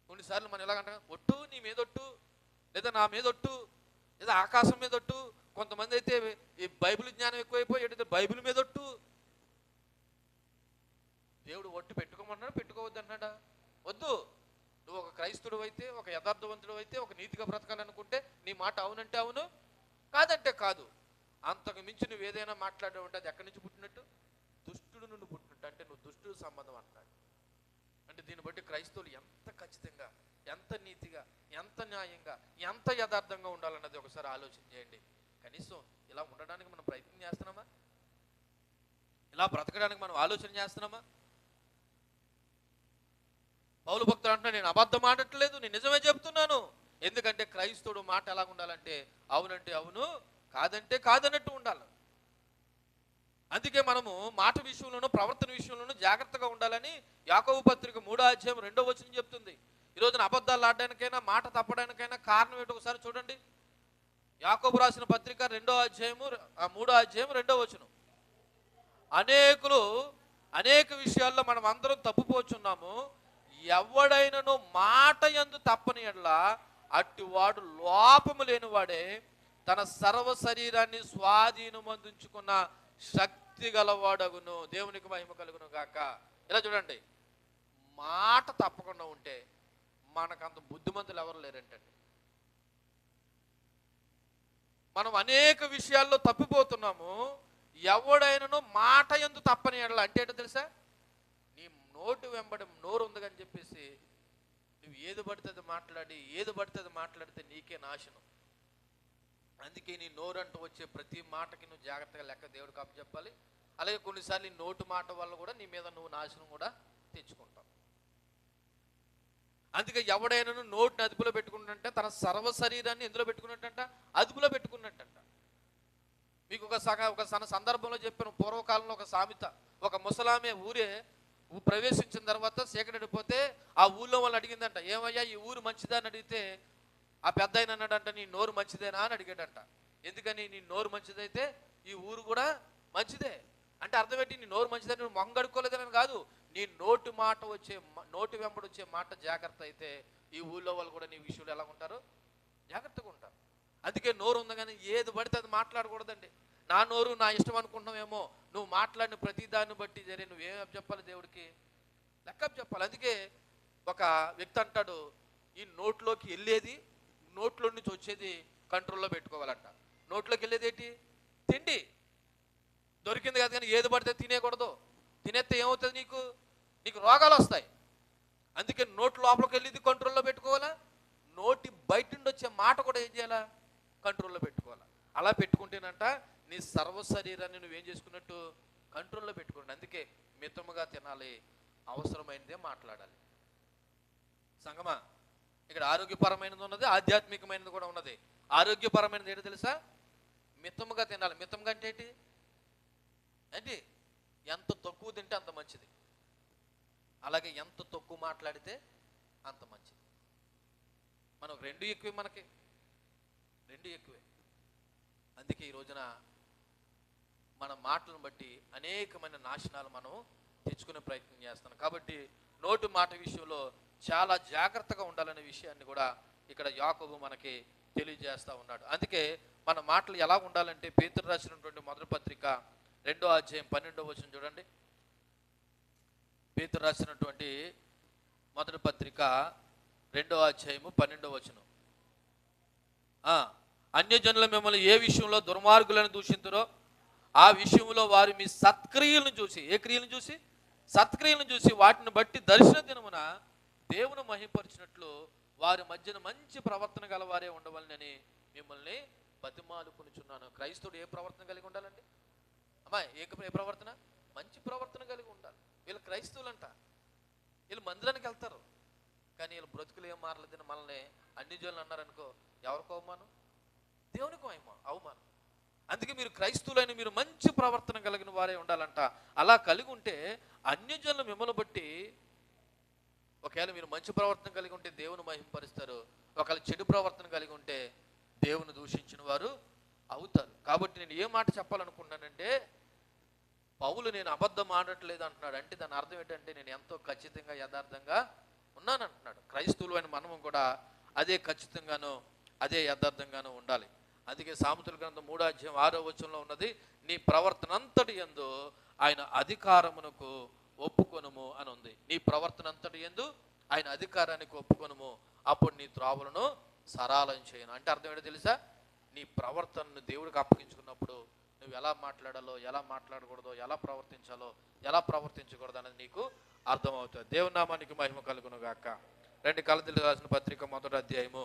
Speaker 1: కొన్నిసార్లు మనం ఎలాగంటాం, ఒట్టు నీ మీదొట్టు, లేదా నా మీదొట్టు, లేదా ఆకాశం మీదొట్టు. కొంతమంది అయితే ఈ బైబిల్ జ్ఞానం ఎక్కువైపోయి ఏంటంటే బైబిల్ మీదొట్టు. దేవుడు ఒట్టు పెట్టుకోమన్నాడు, పెట్టుకోవద్దు అన్నాడా? వద్దు. నువ్వు ఒక క్రైస్తుడు అయితే, ఒక యథార్థవంతుడు అయితే, ఒక నీతిగా బ్రతకాలనుకుంటే నీ మాట అవునంటే అవును, కాదంటే కాదు. అంతకు మించి నువ్వు ఏదైనా మాట్లాడావంటే అది ఎక్కడి నుంచి పుట్టినట్టు? దుష్టుడు నుండి పుట్టినట్టు. అంటే నువ్వు దుష్టుడు సంబంధం అంటాడు. అంటే దీన్ని బట్టి క్రైస్తవులు ఎంత ఖచ్చితంగా, ఎంత నీతిగా, ఎంత న్యాయంగా, ఎంత యథార్థంగా ఉండాలన్నది ఒకసారి ఆలోచన చేయండి. కనీసం ఇలా ఉండడానికి మనం ప్రయత్నం చేస్తున్నామా? ఇలా బ్రతకడానికి మనం ఆలోచన చేస్తున్నామా? పౌలు భక్తుడు అంటున్నా, నేను అబద్ధం ఆడట్లేదు, నేను నిజమే చెప్తున్నాను. ఎందుకంటే క్రైస్తవుడు మాట ఎలా ఉండాలంటే అవునంటే అవును, కాదంటే కాదన్నట్టు ఉండాలి. అందుకే మనము మాట విషయంలోనూ ప్రవర్తన విషయంలోనూ జాగ్రత్తగా ఉండాలని యాకోబు పత్రిక 3:2 చెప్తుంది. ఈ రోజున అబద్ధాలు ఆడడానికైనా మాట తప్పడానికైనా కారణం ఏంటో ఒకసారి చూడండి. యాకోబు రాసిన పత్రిక 3:2 అనేకులు అనేక విషయాల్లో మనం అందరం తప్పుపోచున్నాము. ఎవడైనను మాట యందు తప్పని ఎడల అట్టివాడు లోపము లేనివాడే, తన సర్వ శరీరాన్ని స్వాధీనమందుంచుకున్న శక్తి గలవాడగును. దేవునికి మహిమ కలుగును గాక. ఇలా చూడండి, మాట తప్పకుండా ఉంటే మనకంత బుద్ధిమంతులు ఎవరు లేరంటండి. మనం అనేక విషయాల్లో తప్పిపోతున్నాము. ఎవడైనను మాట యందు తప్పని ఎడల అంటే ఏంటో తెలుసా? నీ నోటు వెంబడి నోరు ఉంది అని చెప్పేసి నువ్వు ఏది పడితే అది మాట్లాడి, ఏది పడితే అది మాట్లాడితే నీకే నాశనం. అందుకే నీ నోరు అంటూ వచ్చే ప్రతి మాటకి నువ్వు జాగ్రత్తగా లెక్క దేవుడికి అప్పచెప్పాలి. అలాగే కొన్నిసార్లు నీ నోటు మాట వల్ల కూడా నీ మీద నువ్వు నాశనం కూడా తెచ్చుకుంటావు. అందుకే ఎవడైనా నోటిని అదుపులో పెట్టుకున్నట్టే తన సర్వ శరీరాన్ని ఎందులో పెట్టుకున్నట్టంట? అదుపులో పెట్టుకున్నట్టంట. మీకు ఒక సందర్భంలో చెప్పాను. పూర్వకాలంలో ఒక సామెత, ఒక ముసలామె ఊరే ప్రవేశించిన తర్వాత సేకరెడిపోతే ఆ ఊళ్ళో వాళ్ళు అడిగిందంట, ఏమయ్యా ఈ ఊరు మంచిదా అని అడిగితే ఆ పెద్ద ఆయన అన్నాడంట, నీ నోరు మంచిదేనా అని అడిగాడంట. ఎందుకని? నీ నోరు మంచిదైతే ఈ ఊరు కూడా మంచిదే. అంటే అర్థం ఏంటి? నీ నోరు మంచిదని నువ్వు మొహం కడుక్కోలేదని కాదు. నీ నోటి మాట వచ్చే, నోటి వెంబడి వచ్చే మాట జాగ్రత్త అయితే ఈ ఊళ్ళో వాళ్ళు కూడా నీ విషయంలో ఎలా ఉంటారు? జాగ్రత్తగా ఉంటారు. అందుకే నోరు ఉంది కానీ ఏది పడితే అది మాట్లాడకూడదండి. నా నోరు నా ఇష్టం అనుకుంటున్నావేమో, నువ్వు మాట్లాడిన ప్రతి దాన్ని బట్టి జరే నువ్వేం చెప్పాలి? దేవుడికి లెక్క చెప్పాలి. అందుకే ఒక వ్యక్తి అంటాడు, ఈ నోట్లోకి వెళ్ళేది, నోట్లో నుంచి వచ్చేది కంట్రోల్లో పెట్టుకోవాలంట. నోట్లోకి వెళ్ళేది ఏంటి? తిండి. దొరికింది కదా కానీ ఏది పడితే తినేయకూడదు. తినేస్తే ఏమవుతుంది? నీకు రోగాలు వస్తాయి. అందుకే నోటి లోపలికి వెళ్ళేది కంట్రోల్లో పెట్టుకోవాలా, నోటి బయట నుండి వచ్చే మాట కూడా ఏం చేయాలా? కంట్రోల్లో పెట్టుకోవాలా. అలా పెట్టుకుంటేనంట నీ సర్వ శరీరాన్ని నువ్వేం చేసుకున్నట్టు? కంట్రోల్లో పెట్టుకోండి. అందుకే మితముగా తినాలి, అవసరమైనదే మాట్లాడాలి. సంగమా, ఇక్కడ ఆరోగ్యపరమైనది ఉన్నది, ఆధ్యాత్మికమైనది కూడా ఉన్నది. ఆరోగ్యపరమైనది ఏంటో తెలుసా? మితముగా తినాలి. మితంగా అంటే ఏంటి? అంటే ఎంత తక్కువ తింటే అంత మంచిది. అలాగే ఎంత తక్కువ మాట్లాడితే అంత మంచిది. మనకు రెండు ఎక్కువే, మనకి రెండు ఎక్కువే. అందుకే ఈ రోజున మన మాటలను బట్టి అనేకమైన నాశనాలు మనం తెచ్చుకునే ప్రయత్నం చేస్తున్నాం. కాబట్టి నోటి మాట విషయంలో చాలా జాగ్రత్తగా ఉండాలనే విషయాన్ని కూడా ఇక్కడ యాకోబు మనకి తెలియజేస్తూ ఉన్నాడు. అందుకే మన మాటలు ఎలా ఉండాలంటే పేతురు రాసినటువంటి మొదటి పత్రిక 2:12 చూడండి. పేతురు రాసినటువంటి మొదటి పత్రిక 2:12. అన్యజనుల మిమ్మల్ని ఏ విషయంలో దుర్మార్గులను దూషింతురో ఆ విషయంలో వారు మీ సత్క్రియలను చూసి, ఏ క్రియలను చూసి? సత్క్రియలను చూసి వాటిని బట్టి దర్శన దినమున దేవుని మహింపరిచినట్లు వారి మధ్యన మంచి ప్రవర్తన గలవారే ఉండవాలని మిమ్మల్ని బతిమాలుకొనుచున్నాను. క్రైస్తవుడు ఏ ప్రవర్తన కలిగి ఉండాలండి అమ్మా? ఏ ప్రవర్తన? మంచి ప్రవర్తన కలిగి ఉండాలి. వీళ్ళు క్రైస్తవులంట, వీళ్ళు మందిరానికి వెళ్తారు, కానీ వీళ్ళు బ్రతుకులు ఏం మారలేదని మనల్ని అన్ని జనులు అన్నారనుకో, ఎవరికి అవమానం? దేవునికి అవమానం. అందుకే మీరు క్రైస్తవులైన మీరు మంచి ప్రవర్తన కలిగిన వారే ఉండాలంట. అలా కలిగి ఉంటే అన్యజనులు మిమ్మల్ని బట్టి, ఒకవేళ మీరు మంచి ప్రవర్తన కలిగి ఉంటే దేవుని మహింపరుస్తారు, ఒకవేళ చెడు ప్రవర్తన కలిగి ఉంటే దేవుని దూషించిన వారు అవుతారు. కాబట్టి నేను ఏ మాట చెప్పాలనుకున్నానంటే, పౌలు నేను అబద్ధం ఆడట్లేదు అంటున్నాడు. అంటే దాని అర్థం ఏంటంటే నేను ఎంతో ఖచ్చితంగా యథార్థంగా ఉన్నాను అంటున్నాడు. క్రైస్తవులు అని మనము కూడా అదే ఖచ్చితంగానూ అదే యథార్థంగానూ ఉండాలి. అందుకే సామెతల గ్రంథం 3:6 ఉన్నది, నీ ప్రవర్తన అంతటి యందు ఆయన అధికారమునకు ఒప్పుకొనుము అని ఉంది. నీ ప్రవర్తన అంతటి యందు ఆయన అధికారానికి ఒప్పుకొనుము, అప్పుడు నీ త్రోవలను సరళం చేయను. అంటే అర్థం ఏంటో తెలుసా? నీ ప్రవర్తనను దేవుడికి అప్పగించుకున్నప్పుడు నువ్వు ఎలా మాట్లాడాలో, ఎలా మాట్లాడకూడదో, ఎలా ప్రవర్తించాలో, ఎలా ప్రవర్తించకూడదు అనేది నీకు అర్థమవుతుంది. దేవుని నామానికి మహిమ కలుగును గాక. 2 కొరింథీయులకు రాసిన పత్రిక 1వ అధ్యాయము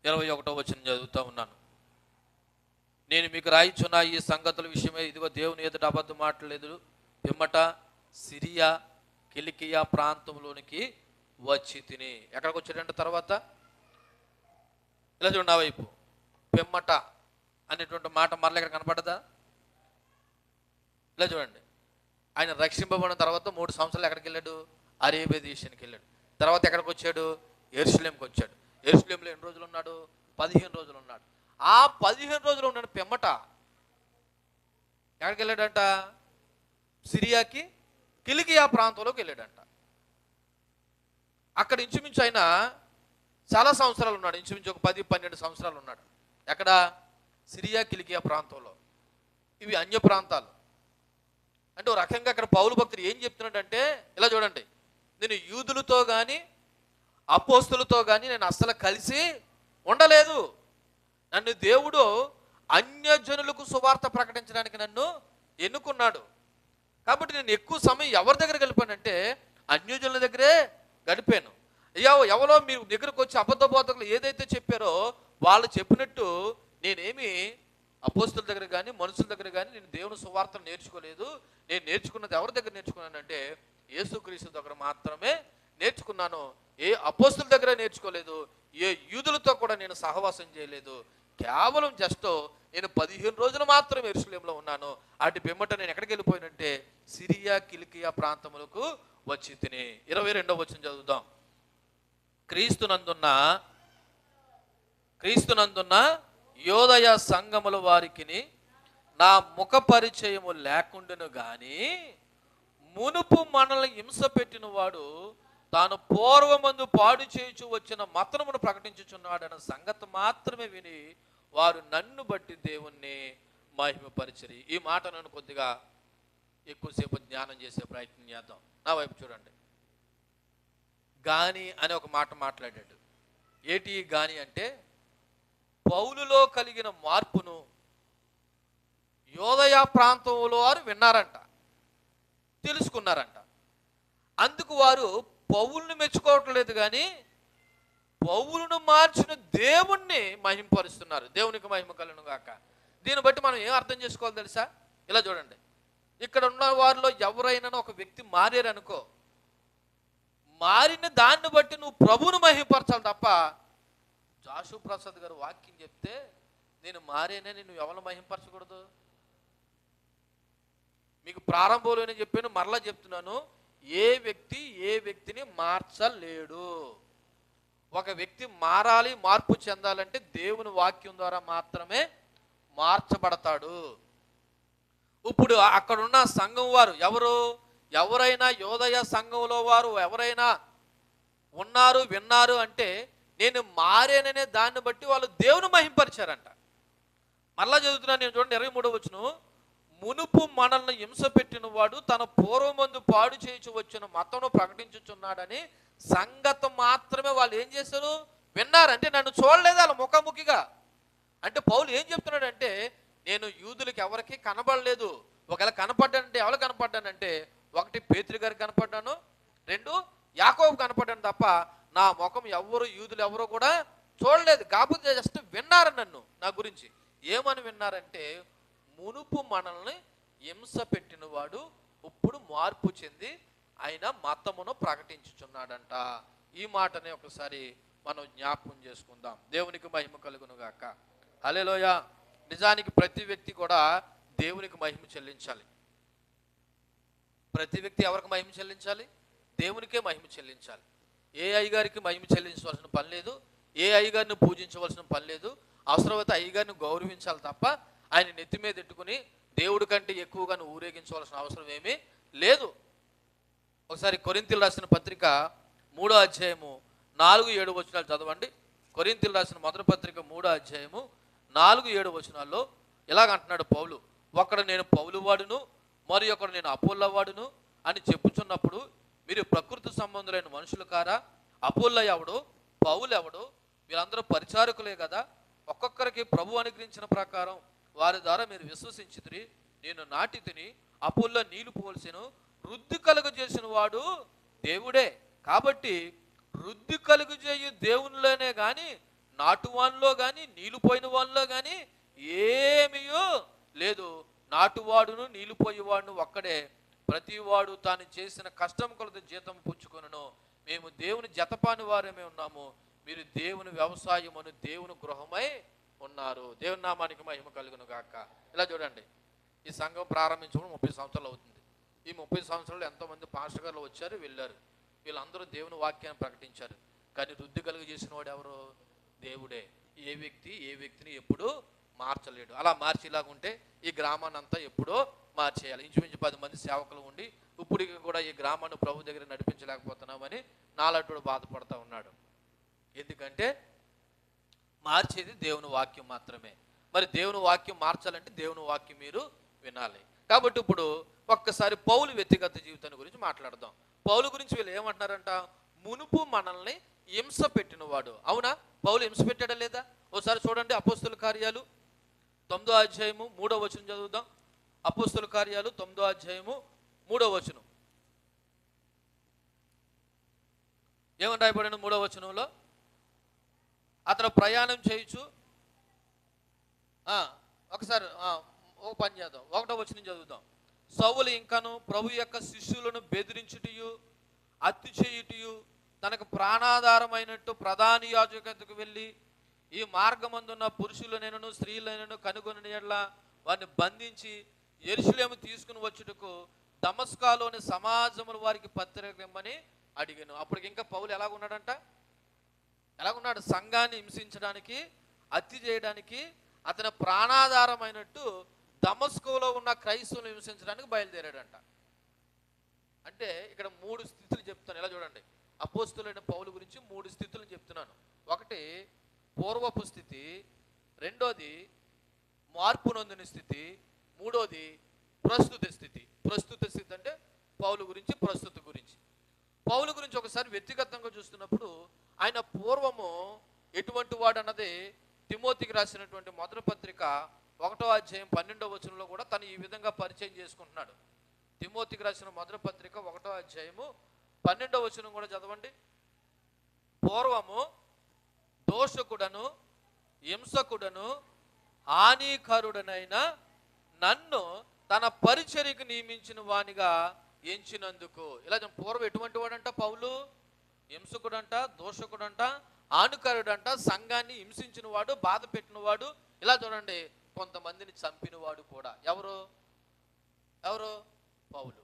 Speaker 1: 21వ వచనం చదువుతూ ఉన్నాను. నేను మీకు రాయిచున్న ఈ సంగతుల విషయమే ఇదిగో దేవుని ఎదుట అబద్ధం మాట్లాడలేదు, పిమ్మట సిరియా కిలికియా ప్రాంతంలోనికి వచ్చి తిని. ఎక్కడికి వచ్చాడంటే తర్వాత ఇలా చూడండి, ఆ వైపు పిమ్మట అనేటువంటి మాట మరల ఇక్కడ కనపడదా? ఇలా చూడండి, ఆయన రక్షింపబడిన తర్వాత 3 సంవత్సరాలు ఎక్కడికి వెళ్ళాడు? అరేబియా దేశానికి వెళ్ళాడు. తర్వాత ఎక్కడికి వచ్చాడు? యెరూషలేంకి వచ్చాడు. యెరూషలేంలో ఎన్ని రోజులు ఉన్నాడు? 15 రోజులు ఉన్నాడు. ఆ 15 రోజులు ఉన్నాడు పిమ్మట ఎక్కడికి వెళ్ళాడంట? సిరియాకి కిలికియా ప్రాంతంలోకి వెళ్ళాడంట. అక్కడ ఇంచుమించు ఆయన చాలా సంవత్సరాలు ఉన్నాడు. ఇంచుమించు ఒక 10-12 సంవత్సరాలు ఉన్నాడు. ఎక్కడ? సిరియా కిలికియా ప్రాంతంలో. ఇవి అన్య ప్రాంతాలు. అంటే ఒక రకంగా అక్కడ పౌలు భక్తుడు ఏం చెప్తున్నాడంటే, ఇలా చూడండి, నేను యూదులతో కానీ అపోస్తులతో కానీ నేను అస్సలు కలిసి ఉండలేదు. నన్ను దేవుడు అన్యజనులకు సువార్త ప్రకటించడానికి నన్ను ఎన్నుకున్నాడు. కాబట్టి నేను ఎక్కువ సమయం ఎవరి దగ్గర గడిపానంటే అన్యజనుల దగ్గరే గడిపాను. ఎవరో మీరు దగ్గరకు వచ్చి అబద్ధ బోధకులు ఏదైతే చెప్పారో వాళ్ళు చెప్పినట్టు నేనేమి అపోస్తుల దగ్గర కానీ మనుషుల దగ్గర కానీ నేను దేవుని సువార్తను నేర్చుకోలేదు. నేను నేర్చుకున్నది ఎవరి దగ్గర నేర్చుకున్నానంటే యేసుక్రీస్తు దగ్గర మాత్రమే నేర్చుకున్నాను. ఏ అపోస్తుల దగ్గర నేర్చుకోలేదు, ఏ యూదులతో కూడా నేను సహవాసం చేయలేదు. కేవలం జస్ట్ నేను 15 రోజులు మాత్రం యెరూషలేంలో ఉన్నాను. అటు పిమ్మట నేను ఎక్కడికి వెళ్ళిపోయినంటే సిరియా కిలికియా ప్రాంతములకు వచ్చి తిని. 22వ వచనం చదువుదాం. క్రీస్తునందున్న యోదయ సంఘముల వారికిని నా ముఖ పరిచయము లేకుండాను గాని మునుపు మనల్ని హింస పెట్టిన వాడు తాను పూర్వమందు పాడు చేయుచు వచ్చిన మతనమును ప్రకటించుచున్నాడన్న సంగతి మాత్రమే విని వారు నన్ను బట్టి దేవుణ్ణి మహిమపరిచరి. ఈ మాట నన్ను కొద్దిగా ఎక్కువసేపు జ్ఞానం చేసే ప్రయత్నం చేద్దాం. నా వైపు చూడండి. గాని అని ఒక మాట మాట్లాడాడు. ఏటి గాని అంటే పౌలులో కలిగిన మార్పును యోదయ ప్రాంతంలో వారు విన్నారంట, తెలుసుకున్నారంట. అందుకు వారు పౌలును మెచ్చుకోవటం లేదు కానీ పౌలును మార్చిన దేవుణ్ణి మహింపరుస్తున్నారు. దేవునికి మహిమ కలుగును గాక. దీన్ని బట్టి మనం ఏం అర్థం చేసుకోవాలి తెలుసా? ఇలా చూడండి, ఇక్కడ ఉన్న వారిలో ఎవరైనా ఒక వ్యక్తి మారారనుకో, మారిన దాన్ని బట్టి నువ్వు ప్రభువును మహింపరచాలి తప్ప జాషు ప్రసాద్ గారు వాక్యం చెప్తే నేను మారేనని నువ్వు ఎవరిని మహింపరచకూడదు. మీకు ప్రారంభంలోనే చెప్పాను, మరలా చెప్తున్నాను, ఏ వ్యక్తిని మార్చలేడు. ఒక వ్యక్తి మారాలి, మార్పు చెందాలంటే దేవుని వాక్యం ద్వారా మాత్రమే మార్చబడతాడు. ఇప్పుడు అక్కడున్న సంఘం వారు ఎవరైనా యోదయ సంఘంలో వారు ఎవరైనా ఉన్నారు, విన్నారు అంటే నేను మారేననే దాన్ని బట్టి వాళ్ళు దేవుని మహింపరిచారంట. మరలా చదువుతున్నాను నేను, చూడండి 23వ వచనం. మునుపు మనల్ని హింస పెట్టిన వాడు తన పూర్వమందు పాడు చేయించు వచ్చిన మతమును ప్రకటించుచున్నాడని సంగతి మాత్రమే వాళ్ళు ఏం చేశారు? విన్నారు. అంటే నన్ను చూడలేదు వాళ్ళ ముఖాముఖిగా. అంటే పౌలు ఏం చెప్తున్నాడంటే నేను యూదులకు ఎవరికి కనబడలేదు. ఒకవేళ కనపడ్డానంటే ఎవరు కనపడ్డానంటే 1 పేతురు గారికి కనపడ్డాను, 2 యాకోబు కనపడ్డాను తప్ప నా ముఖం ఎవరు యూదులు ఎవరో కూడా చూడలేదు. కాకపోతే జస్ట్ విన్నారు నన్ను, నా గురించి. ఏమని విన్నారంటే, మునుపు మనల్ని హింస పెట్టినవాడు ఇప్పుడు మార్పు చెంది ఆయన మతమును ప్రకటించుచున్నాడంట. ఈ మాటని ఒకసారి మనం జ్ఞాపకం చేసుకుందాం. దేవునికి మహిమ కలుగును గాక. హల్లెలూయా. నిజానికి ప్రతి వ్యక్తి కూడా దేవునికి మహిమ చెల్లించాలి. ప్రతి వ్యక్తి ఎవరికి మహిమ చెల్లించాలి? దేవునికే మహిమ చెల్లించాలి. ఏ అయ్యగారికి మహిమ చెల్లించవలసిన పని లేదు, ఏ అయ్యగారిని పూజించవలసిన పని లేదు. అవసరమైతే అయ్యగారిని గౌరవించాలి తప్ప ఆయన నెత్తి మీద ఎట్టుకుని దేవుడి కంటే ఎక్కువగా ఊరేగించవలసిన అవసరం ఏమీ లేదు. ఒకసారి కొరింథీయులకు రాసిన పత్రిక 3వ అధ్యాయము 4-7 వచనాలు చదవండి. కొరింథీయులకు రాసిన మొదటి పత్రిక 3వ అధ్యాయము 4-7 వచనాల్లో ఇలాగంటున్నాడు పౌలు, ఒకడు నేను పౌలు వాడును, మరి ఒకడు నేను అపోల్ల వాడును అని చెప్పుచున్నప్పుడు మీరు ప్రకృతి సంబంధులైన మనుషులు కారా? అపోల్ల ఎవడు, పౌలు ఎవడు? వీళ్ళందరూ పరిచారకులే కదా. ఒక్కొక్కరికి ప్రభు అనుగ్రహించిన ప్రకారం వారి ద్వారా మీరు విశ్వసించితిరి. నేను నాటి తిని అపోల్ల నీళ్లు పోల్చెను, వృద్ధి కలుగు చేసిన వాడు దేవుడే. కాబట్టి వృద్ధి కలుగు చేయు దేవునిలోనే కానీ నాటువానిలో కానీ నీళ్లు పోయిన వాళ్ళలో కానీ ఏమీయో లేదు. నాటువాడును నీళ్లు పోయేవాడును ఒక్కడే. ప్రతివాడు తాను చేసిన కష్టం కొలది జీతం పుచ్చుకొనును. మేము దేవుని జతపాని వారమే ఉన్నాము, మీరు దేవుని వ్యవసాయమును దేవుని గృహమై ఉన్నారు. దేవుని నామానికి మహిమ కలుగును గాక. ఇలా చూడండి, ఈ సంఘం ప్రారంభించడం 30 సంవత్సరాలు అవుతుంది. ఈ 30 సంవత్సరాలు ఎంతోమంది పాస్టర్ గారు వచ్చారు, వెళ్ళారు. వీళ్ళందరూ దేవుని వాక్యాన్ని ప్రకటించారు. కానీ వృద్ధి కలుగు చేసిన వాడు ఎవరు? దేవుడే. ఏ వ్యక్తిని ఎప్పుడూ మార్చలేడు. అలా మార్చేలాగుంటే ఈ గ్రామాన్ని అంతా ఎప్పుడో మార్చేయాలి. ఇంచుమించు 10 మంది సేవకులు ఉండి ఇప్పటికి కూడా ఈ గ్రామాన్ని ప్రభు దగ్గర నడిపించలేకపోతున్నామని నాలట్టుడు బాధపడుతూ ఉన్నాడు. ఎందుకంటే మార్చేది దేవుని వాక్యం మాత్రమే. మరి దేవుని వాక్యం మార్చాలంటే దేవుని వాక్యం మీరు వినాలి. కాబట్టి ఇప్పుడు ఒక్కసారి పౌలు వ్యక్తిగత జీవితాన్ని గురించి మాట్లాడదాం. పౌలు గురించి వీళ్ళు ఏమంటున్నారంట? మునుపు మనల్ని హింస పెట్టినవాడు. అవునా? పౌలు హింస పెట్టాడా లేదా? ఒకసారి చూడండి, అపోస్తలుల కార్యాలు 9వ అధ్యాయము 3వ వచనం చదువుదాం. అపోస్తలుల కార్యాలు 9వ అధ్యాయము 3వ వచనం. ఏమని రాయబడిన 3వ వచనంలో? అతను ప్రయాణం చేయొచ్చు. ఒకసారి ఒక పని చేద్దాం, 1వ వచనం చదువుదాం. సౌలు ఇంకను ప్రభు యొక్క శిష్యులను బెదిరించుటయు హత్య చేయుటయు తనకు ప్రాణాధారమైనట్టు ప్రధాన యాజకులకు వెళ్ళి ఈ మార్గమందున్న పురుషులనైనను స్త్రీలైనను కనుగొని ఎడల వారిని బంధించి యెరూషలేము తీసుకుని వచ్చుటకు దమస్కాలోని సమాజముల వారికి పత్రిక ఇమ్మని అడిగాను. అప్పటికి ఇంకా పౌలు ఎలాగున్నాడంట? ఎలాగున్నాడు? సంఘాన్ని హింసించడానికి, హత్య చేయడానికి, అతని ప్రాణాధారమైనట్టు దమస్కులో ఉన్న క్రైస్తవులను హింసించడానికి బయలుదేరాడంట. అంటే ఇక్కడ 3 స్థితులు చెప్తాను. ఇలా చూడండి, అపోస్తులైన పౌలు గురించి 3 స్థితులను చెప్తున్నాను. ఒకటి పూర్వపు స్థితి, రెండోది మార్పు నొందిన స్థితి, మూడోది ప్రస్తుత స్థితి. ప్రస్తుత స్థితి అంటే పౌలు గురించి, ప్రస్తుత గురించి. పౌలు గురించి ఒకసారి వ్యక్తిగతంగా చూస్తున్నప్పుడు ఆయన పూర్వము ఎటువంటి వాడు అన్నది తిమోతికి రాసినటువంటి మొదటి పత్రిక 1వ అధ్యాయం 12వ వచనంలో కూడా తను ఈ విధంగా పరిచయం చేసుకుంటున్నాడు. తిమోతికి రాసిన మొదటి పత్రిక 1వ అధ్యాయము 12వ వచనం కూడా చదవండి. పూర్వము దోషకుడను హింసకుడను హానికరుడనైన నన్ను తన పరిచర్యకు నియమించిన వానిగా ఎంచినందుకు. ఇలా పూర్వం ఎటువంటి వాడంట? పౌలు హింసకుడంట, దోషకుడంట, హానికరుడంట, సంఘాన్ని హింసించిన వాడు, బాధ పెట్టినవాడు. ఇలా చూడండి, కొంతమందిని చంపినవాడు కూడా. ఎవరు? పౌలు.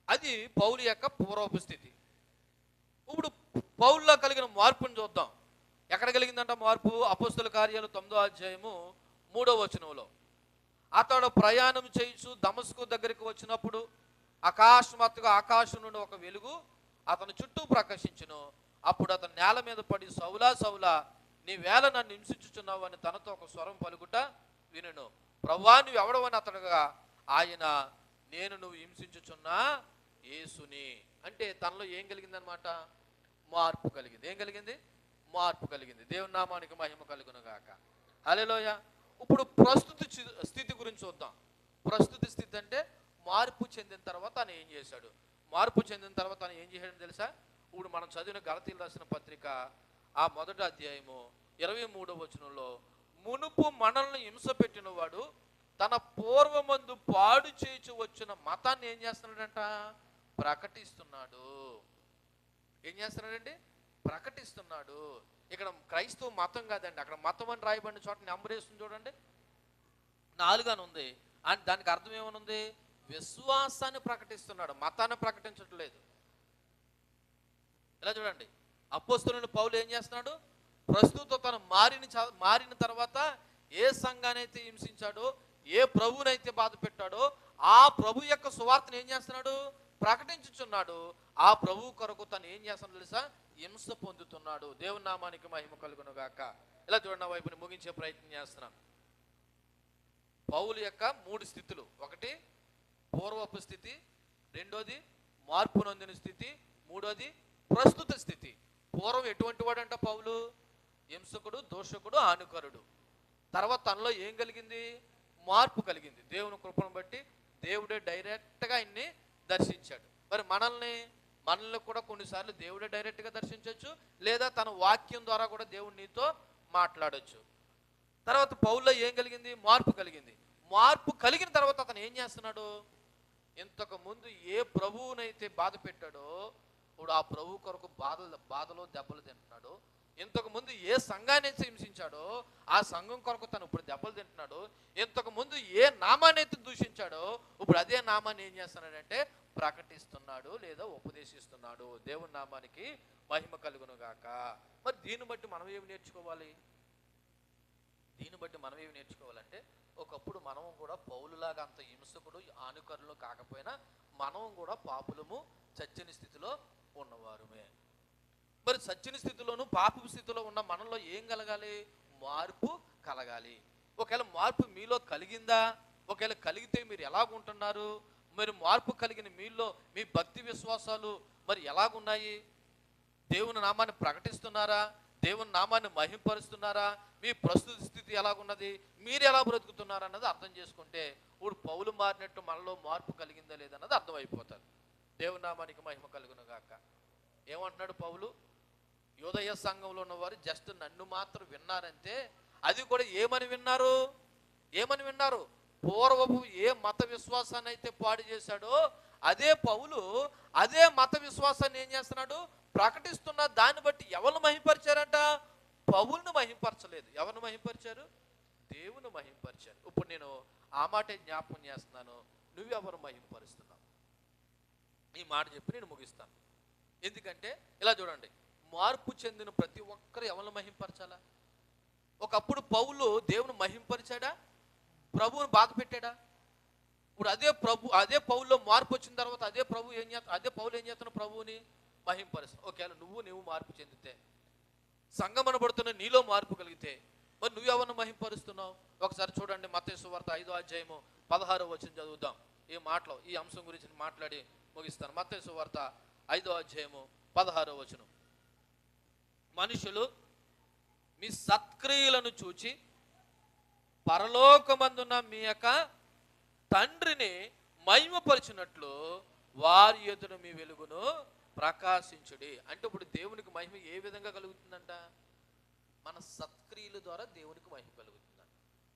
Speaker 1: అది పౌలు యొక్క పూర్వపు స్థితి. ఇప్పుడు పౌలులో కలిగిన మార్పుని చూద్దాం. ఎక్కడ కలిగిందంట మార్పు? అపోస్తలుల కార్యాలు 9వ అధ్యాయము 3వ వచనంలో. అతడు ప్రయాణం చేయించు దమస్కు దగ్గరికి వచ్చినప్పుడు అకస్మాత్తుగా ఆకాశం నుండి ఒక వెలుగు అతని చుట్టూ ప్రకాశించును. అప్పుడు అతను నేల మీద పడి, సౌలా సౌలా, నీ వేళ నన్ను హింసించుచున్నావు అని తనతో ఒక స్వరం పలుకుట వినును. ప్రభువా నువ్వు ఎవడవని అతడుగా, ఆయన నేను నువ్వు హింసించుచున్నా యేసుని. అంటే తనలో ఏం కలిగిందనమాట? మార్పు కలిగింది. ఏం కలిగింది? మార్పు కలిగింది. దేవుని నామానికి మహిమ కలుగును గాక. హల్లెలూయా. ఇప్పుడు ప్రస్తుత స్థితి గురించి చూద్దాం. ప్రస్తుత స్థితి అంటే మార్పు చెందిన తర్వాత ఆయన ఏం చేశాడు? మార్పు చెందిన తర్వాత తను ఏం చేశాడని తెలుసా? ఇప్పుడు మనం చదివిన గలతీయులకు రాసిన పత్రిక ఆ మొదటి అధ్యాయము 23వ వచనంలో, మునుపు మనల్ని హింస పెట్టిన వాడు తన పూర్వమందు పాడు చేయించు వచ్చిన మతాన్ని ఏం చేస్తున్నాడంట? ప్రకటిస్తున్నాడు. ఏం చేస్తున్నాడండి? ప్రకటిస్తున్నాడు. ఇక్కడ క్రైస్తవ మతం కాదండి, అక్కడ మతం అని రాయబడిన చోట నెంబర్ వేస్తుంది చూడండి, 4 అని ఉంది. అండ్ దానికి అర్థం ఏమనుంది? విశ్వాసాన్ని ప్రకటిస్తున్నాడు, మతాన్ని ప్రకటించట్లేదు. ఇలా చూడండి, అపోస్తలుడైన పౌలు ఏం చేస్తున్నాడు? ప్రస్తుతం తను మారిన తర్వాత ఏ సంఘానైతే హింసించాడో, ఏ ప్రభువునైతే బాధ పెట్టాడో, ఆ ప్రభు యొక్క సువార్తను ఏం చేస్తున్నాడు? ప్రకటించుచున్నాడు. ఆ ప్రభు కొరకు తను ఏం చేస్తున్నాడు తెలుసా? హింస పొందుతున్నాడు. దేవుని నామానికి మహిమ కలుగును గాక. ఇలా చూడండి, వైపుని ముగించే ప్రయత్నం చేస్తున్నాను. పౌలు యొక్క 3 స్థితులు: ఒకటి పూర్వపు స్థితి, రెండోది మార్పు నొందిన స్థితి, మూడోది ప్రస్తుత స్థితి. పూర్వం ఎటువంటి వాడంట పౌలు? హింసకుడు, దోషకుడు, హానికరుడు. తర్వాత తనలో ఏం కలిగింది? మార్పు కలిగింది. దేవుని కృపను బట్టి దేవుడే డైరెక్ట్గా ఆయన్ని దర్శించాడు. మరి మనల్ని కూడా కొన్నిసార్లు దేవుడే డైరెక్ట్గా దర్శించవచ్చు, లేదా తన వాక్యం ద్వారా కూడా దేవుడు నీతో మాట్లాడచ్చు. తర్వాత పౌల్లో ఏం కలిగింది? మార్పు కలిగింది. మార్పు కలిగిన తర్వాత అతను ఏం చేస్తున్నాడు? ఇంతకు ముందు ఏ ప్రభువునైతే బాధ పెట్టాడో, ఇప్పుడు ఆ ప్రభు కొరకు బాధలో దెబ్బలు తింటున్నాడు. ఇంతకు ముందు ఏ సంఘాన్ని అయితే హింసించాడో, ఆ సంఘం కొరకు తను ఇప్పుడు దెబ్బలు తింటున్నాడు. ఇంతకు ముందు ఏ నామాన్ని అయితే దూషించాడో, ఇప్పుడు అదే నామాన్ని ఏం చేస్తున్నాడంటే ప్రకటిస్తున్నాడు, లేదా ఉపదేశిస్తున్నాడు. దేవుని నామానికి మహిమ కలుగును గాక. మరి దీన్ని బట్టి మనం ఏమి నేర్చుకోవాలి? దీన్ని బట్టి మనం ఏమి నేర్చుకోవాలంటే, ఒకప్పుడు మనం కూడా పౌలులాగా అంత హింసకుడు, హానికరులు కాకపోయినా మనం కూడా పాపులము, చచ్చని స్థితిలో ఉన్నవారుమే. మరి సత్యని స్థితిలోను పాపపు స్థితిలో ఉన్న మనలో ఏం కలగాలి? మార్పు కలగాలి. ఒకవేళ మార్పు మీలో కలిగిందా? ఒకవేళ కలిగితే మీరు ఎలాగుంటున్నారు? మరి మార్పు కలిగిన మీలో మీ భక్తి విశ్వాసాలు మరి ఎలాగున్నాయి? దేవుని నామాన్ని ప్రకటిస్తున్నారా? దేవుని నామాన్ని మహింపరుస్తున్నారా? మీ ప్రస్తుత స్థితి ఎలాగున్నది? మీరు ఎలా బ్రతుకుతున్నారా అన్నది అర్థం చేసుకుంటే, ఇప్పుడు పౌలు మారినట్టు మనలో మార్పు కలిగిందా లేదన్నది అర్థమైపోతుంది. దేవుని నామానికి మహిమ కలుగును గాక. ఏమంటున్నాడు పౌలు? యోదయ సంఘంలో ఉన్నవారు జస్ట్ నన్ను మాత్రం విన్నారంటే, అది కూడా ఏమని విన్నారు? పూర్వపు ఏ మత విశ్వాసాన్ని అయితే పాడు చేశాడో అదే పౌలు అదే మత విశ్వాసాన్ని ఏం చేస్తున్నాడు? ప్రకటిస్తున్న. దాన్ని బట్టి ఎవరు మహింపరిచారంట? పౌలును మహింపరచలేదు. ఎవరిని మహింపరిచారు? దేవుని మహింపరిచారు. ఇప్పుడు నేను ఆ మాటే జ్ఞాపకం చేస్తున్నాను. నువ్వెవరు మహింపరుస్తున్నావు? ఈ మాట చెప్పి నేను ముగిస్తాను. ఎందుకంటే ఇలా చూడండి, మార్పు చెందిన ప్రతి ఒక్కరు ఎవరిని మహింపరచాలా? ఒకప్పుడు పౌలు దేవుని మహింపరిచాడా? ప్రభువుని బాధ పెట్టాడా? ఇప్పుడు అదే పౌల్లో మార్పు వచ్చిన తర్వాత అదే పౌలు ఏం చేస్తున్న? ప్రభువుని మహింపరుస్తాడు. ఒకవేళ నువ్వు మార్పు చెందితే, సంఘం అనబడుతున్న నీలో మార్పు కలిగితే, మరి నువ్వెవరిని మహింపరుస్తున్నావు? ఒకసారి చూడండి, మత్తయి సువార్త 5వ అధ్యాయము 16వ వచనం చదువుదాం. ఈ అంశం గురించి మాట్లాడి ముగిస్తాను. మత్తయి సువార్త 5వ అధ్యాయము 16వ వచనం. మనుషులు మీ సత్క్రియలను చూచి పరలోకమందున్న మీ యొక్క తండ్రిని మహిమపరిచినట్లు వారి ఎదుట మీ వెలుగును ప్రకాశించుడి. అంటే ఇప్పుడు దేవునికి మహిమ ఏ విధంగా కలుగుతుందంట? మన సత్క్రియల ద్వారా దేవునికి మహిమ కలుగుతుందంట.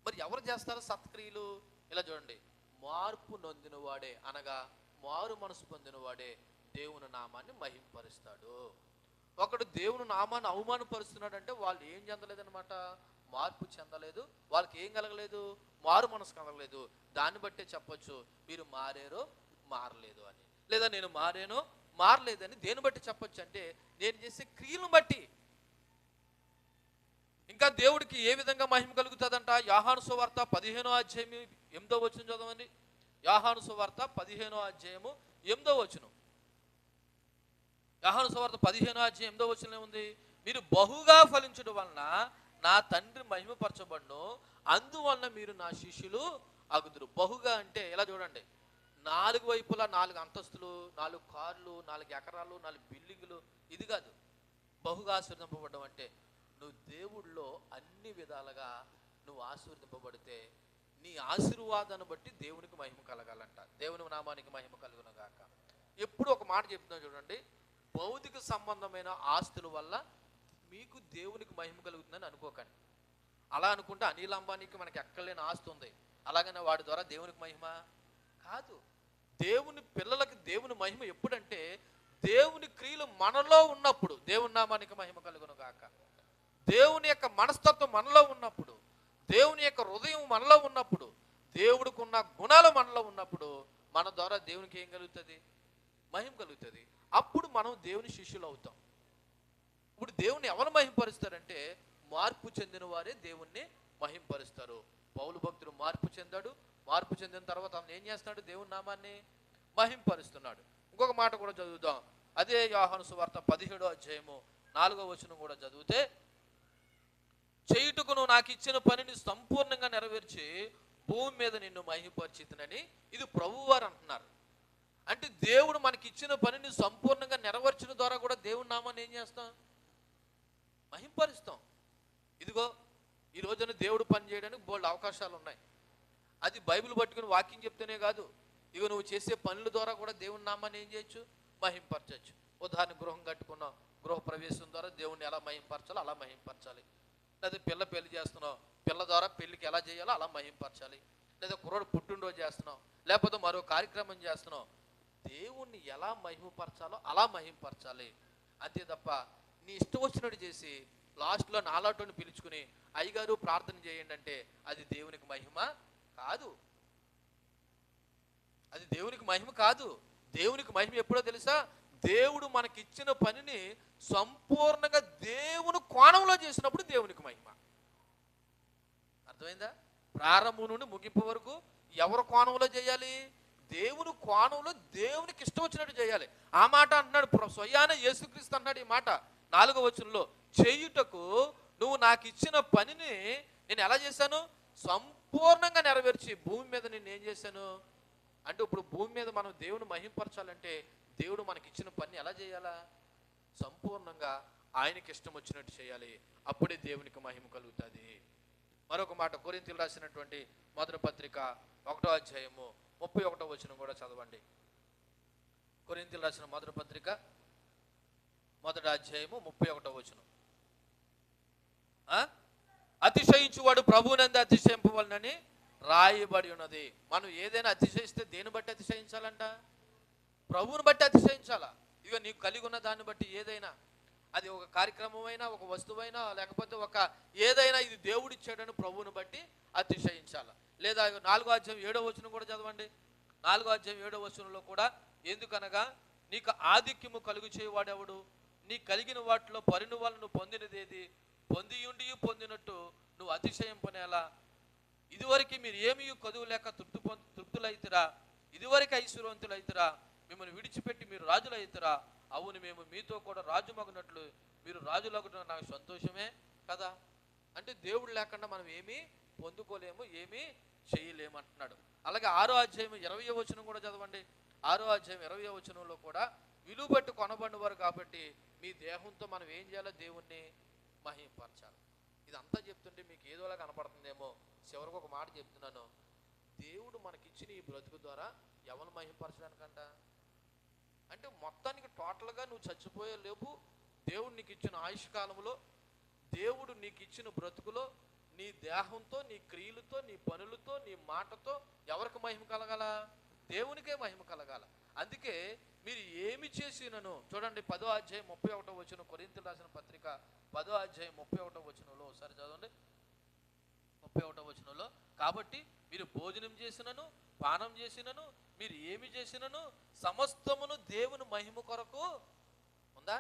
Speaker 1: మరి ఎవరు చేస్తారు సత్క్రియలు? ఇలా చూడండి, మార్పు నొందిన వాడే, అనగా మారు మనసు పొందిన వాడే దేవుని నామాన్ని మహింపరుస్తాడు. ఒకడు దేవుని నామాన్ని అవమానపరుస్తున్నాడు అంటే వాళ్ళు ఏం చెందలేదన్నమాట? మార్పు చెందలేదు. వాళ్ళకి ఏం కలగలేదు? మారు మనసు కలగలేదు. దాన్ని బట్టే చెప్పొచ్చు మీరు మారారో మారలేదు అని, లేదా నేను మారానో మారలేదని దేని బట్టి చెప్పొచ్చు అంటే, నేను చేసే క్రియలను బట్టి. ఇంకా దేవుడికి ఏ విధంగా మహిమ కలుగుతుందంట? యోహాను సువార్త 15వ అధ్యాయం 8వ వచనం చదవండి. యోహాను సువార్త 15వ అధ్యాయము 8వ వచనం. యోహాను సువార్త 15వ అధ్యాయం 8వ వచనం ఉంది, మీరు బహుగా ఫలించడం వలన నా తండ్రి మహిమపరచబడును, అందువలన మీరు నా శిష్యులు అగుదురు. బహుగా అంటే ఇలా చూడండి, 4 వైపులా 4 అంతస్తులు, 4 కార్లు, 4 ఎకరాలు, 4 బిల్డింగులు, ఇది కాదు. బహుగా ఆశీర్వదింపబడడం అంటే నువ్వు దేవుళ్ళో అన్ని విధాలుగా నువ్వు ఆశీర్వదింపబడితే నీ ఆశీర్వాదాన్ని బట్టి దేవునికి మహిమ కలగాలంట. దేవుని నామానికి మహిమ కలుగును గాక. ఎప్పుడు ఒక మాట చెప్తున్నా చూడండి, భౌతిక సంబంధమైన ఆస్తుల వల్ల మీకు దేవునికి మహిమ కలుగుతుందని అనుకోకండి. అలా అనుకుంటే అనిల్ అంబానీకి మనకి ఎక్కడలేని ఆస్తి ఉంది, అలాగనే వాడి ద్వారా దేవునికి మహిమ కాదు. దేవుని పిల్లలకి దేవుని మహిమ ఎప్పుడంటే దేవుని క్రియలు మనలో ఉన్నప్పుడు దేవుని నామానికి మహిమ కలుగును గాక. దేవుని యొక్క మనస్తత్వం మనలో ఉన్నప్పుడు, దేవుని యొక్క హృదయం మనలో ఉన్నప్పుడు, దేవుడికి ఉన్న గుణాలు మనలో ఉన్నప్పుడు మన ద్వారా దేవునికి ఏం కలుగుతుంది? మహిమ కలుగుతుంది. అప్పుడు మనం దేవుని శిష్యులు అవుతాం. ఇప్పుడు దేవుని ఎవరు మహింపరుస్తారంటే మార్పు చెందిన వారే దేవుణ్ణి మహింపరుస్తారు. పౌలు భక్తుడు మార్పు చెందాడు. మార్పు చెందిన తర్వాత అతను ఏం చేస్తున్నాడు? దేవుని నామాన్ని మహింపరుస్తున్నాడు. ఇంకొక మాట కూడా చదువుదాం. అదే యోహాను సువార్త 17వ అధ్యాయము 4వ వచనం కూడా చదివితే, చేయుటకు నువ్వు నాకు ఇచ్చిన పనిని సంపూర్ణంగా నెరవేర్చి భూమి మీద నిన్ను మహింపరిచితునని ఇది ప్రభువారు అంటున్నారు. అంటే దేవుడు మనకి ఇచ్చిన పనిని సంపూర్ణంగా నెరవేర్చిన ద్వారా కూడా దేవుని నామాన్ని ఏం చేస్తాం? మహింపరుస్తాం. ఇదిగో ఈ రోజున దేవుడు పని చేయడానికి బోల్డ్ అవకాశాలు ఉన్నాయి. అది బైబిల్ పట్టుకుని వాక్యం చెప్తేనే కాదు, ఇక నువ్వు చేసే పనుల ద్వారా కూడా దేవుని నామాన్ని ఏం చేయొచ్చు? మహింపరచచ్చు. ఉదాహరణ, గృహం కట్టుకున్నావు, గృహ ప్రవేశం ద్వారా దేవుణ్ణి ఎలా మహింపరచాలో అలా మహింపరచాలి. లేదా పిల్ల పెళ్లి చేస్తున్నావు, పిల్ల ద్వారా పెళ్లికి ఎలా చేయాలో అలా మహింపరచాలి. లేదా కుర్రోడు పుట్టినరోజు చేస్తున్నావు, లేకపోతే మరో కార్యక్రమం చేస్తున్నావు, దేవుణ్ణి ఎలా మహిమపరచాలో అలా మహింపరచాలి. అంతే తప్ప నీ ఇష్టం వచ్చినట్టు చేసి లాస్ట్లో నాలాటోని పిలుచుకుని అయ్యగారు ప్రార్థన చేయండి అంటే అది దేవునికి మహిమ కాదు. అది దేవునికి మహిమ కాదు. దేవునికి మహిమ ఎప్పుడో తెలుసా? దేవుడు మనకిచ్చిన పనిని సంపూర్ణంగా దేవుని కోణంలో చేసినప్పుడు దేవునికి మహిమ. అర్థమైందా? ప్రారంభం నుండి ముగింపు వరకు ఎవరి కోణంలో చేయాలి? దేవుని కోణంలో దేవునికి ఇష్టం వచ్చినట్టు చేయాలి. ఆ మాట అంటున్నాడు స్వయాన యేసుక్రీస్తు అన్నాడు. ఈ మాట 4వ వచనంలో, చేయుటకు నువ్వు నాకు ఇచ్చిన పనిని నేను ఎలా చేశాను? సంపూర్ణంగా నెరవేర్చి భూమి మీద నేను ఏం చేశాను అంటే, ఇప్పుడు భూమి మీద మనం దేవుని మహింపరచాలంటే దేవుడు మనకి ఇచ్చిన పని ఎలా చేయాలా? సంపూర్ణంగా ఆయనకి ఇష్టం వచ్చినట్టు చేయాలి. అప్పుడే దేవునికి మహిమ కలుగుతుంది. మరొక మాట, కొరింథీయులకు రాసినటువంటి మొదటి పత్రిక 1వ అధ్యాయము 31వ వచనం కూడా చదవండి. కొరింథీయులకు రాసిన మొదటి పత్రిక 1వ అధ్యాయము 31వ వచనం. అతిశయించువాడు ప్రభువునందు అతిశయింపవలనని రాయబడి ఉన్నది. మనం ఏదైనా అతిశయిస్తే దేని బట్టి అతిశయించాలంట? ప్రభువుని బట్టి అతిశయించాలా. ఇక నీకు కలిగి ఉన్న దాన్ని బట్టి ఏదైనా, అది ఒక కార్యక్రమమైనా, ఒక వస్తువైనా, లేకపోతే ఒక ఏదైనా, ఇది దేవుడు ఇచ్చాడని ప్రభువుని బట్టి అతిశయించాలా. లేదా 4వ అధ్యాయం 7వ వచనం కూడా చదవండి. 4వ అధ్యాయం 7వ వచనంలో కూడా, ఎందుకనగా నీకు ఆధిక్యము కలుగు చేయవాడెవడు? నీ కలిగిన వాటిలో పరిణువాలను పొందినదేది? పొందియుండి పొందినట్టు నువ్వు అతిశయింపనేలా? ఇదివరకు మీరు ఏమీ కదువు లేక తృప్తులైతురా? ఇదివరకు ఐశ్వర్యవంతులైతురా? మిమ్మల్ని విడిచిపెట్టి మీరు రాజులైతురా? అవును, మేము మీతో కూడా రాజుమగినట్లు మీరు రాజులగుట నాకు సంతోషమే కదా. అంటే దేవుడు లేకుండా మనం ఏమీ పొందుకోలేము, ఏమీ చేయలేమంటున్నాడు. అలాగే 6వ అధ్యాయం 20వ వచనం కూడా చదవండి. 6వ అధ్యాయం 20వ వచనంలో కూడా, విలువ పెట్టి కొనబడినవారు కాబట్టి మీ దేహంతో మనం ఏం చేయాలో? దేవుణ్ణి మహింపరచాలి. ఇదంతా చెప్తుంటే మీకు ఏదోలా కనపడుతుందేమో. చివరికి ఒక మాట చెప్తున్నాను. దేవుడు మనకిచ్చిన ఈ బ్రతుకు ద్వారా ఎవరు మహింపరచడానికంట? అంటే మొత్తానికి టోటల్గా నువ్వు చచ్చిపోయే లేపు దేవుడు నీకు ఇచ్చిన ఆయుష్ కాలంలో, దేవుడు నీకు ఇచ్చిన బ్రతుకులో, నీ దేహంతో, నీ క్రియలతో, నీ పనులతో, నీ మాటతో ఎవరికి మహిమ కలగాల? దేవునికే మహిమ కలగాల. అందుకే మీరు ఏమి చేసినను చూడండి, 10వ అధ్యాయం 31వ వచనం, కొరింథీయులకు రాసిన పత్రిక 10వ అధ్యాయం 31వ వచనంలో ఒకసారి చదవండి. 31వ వచనంలో, కాబట్టి మీరు భోజనం చేసినను, పానం చేసినను, మీరు ఏమి చేసినను సమస్తమును దేవుని మహిమ కొరకు ఉందా?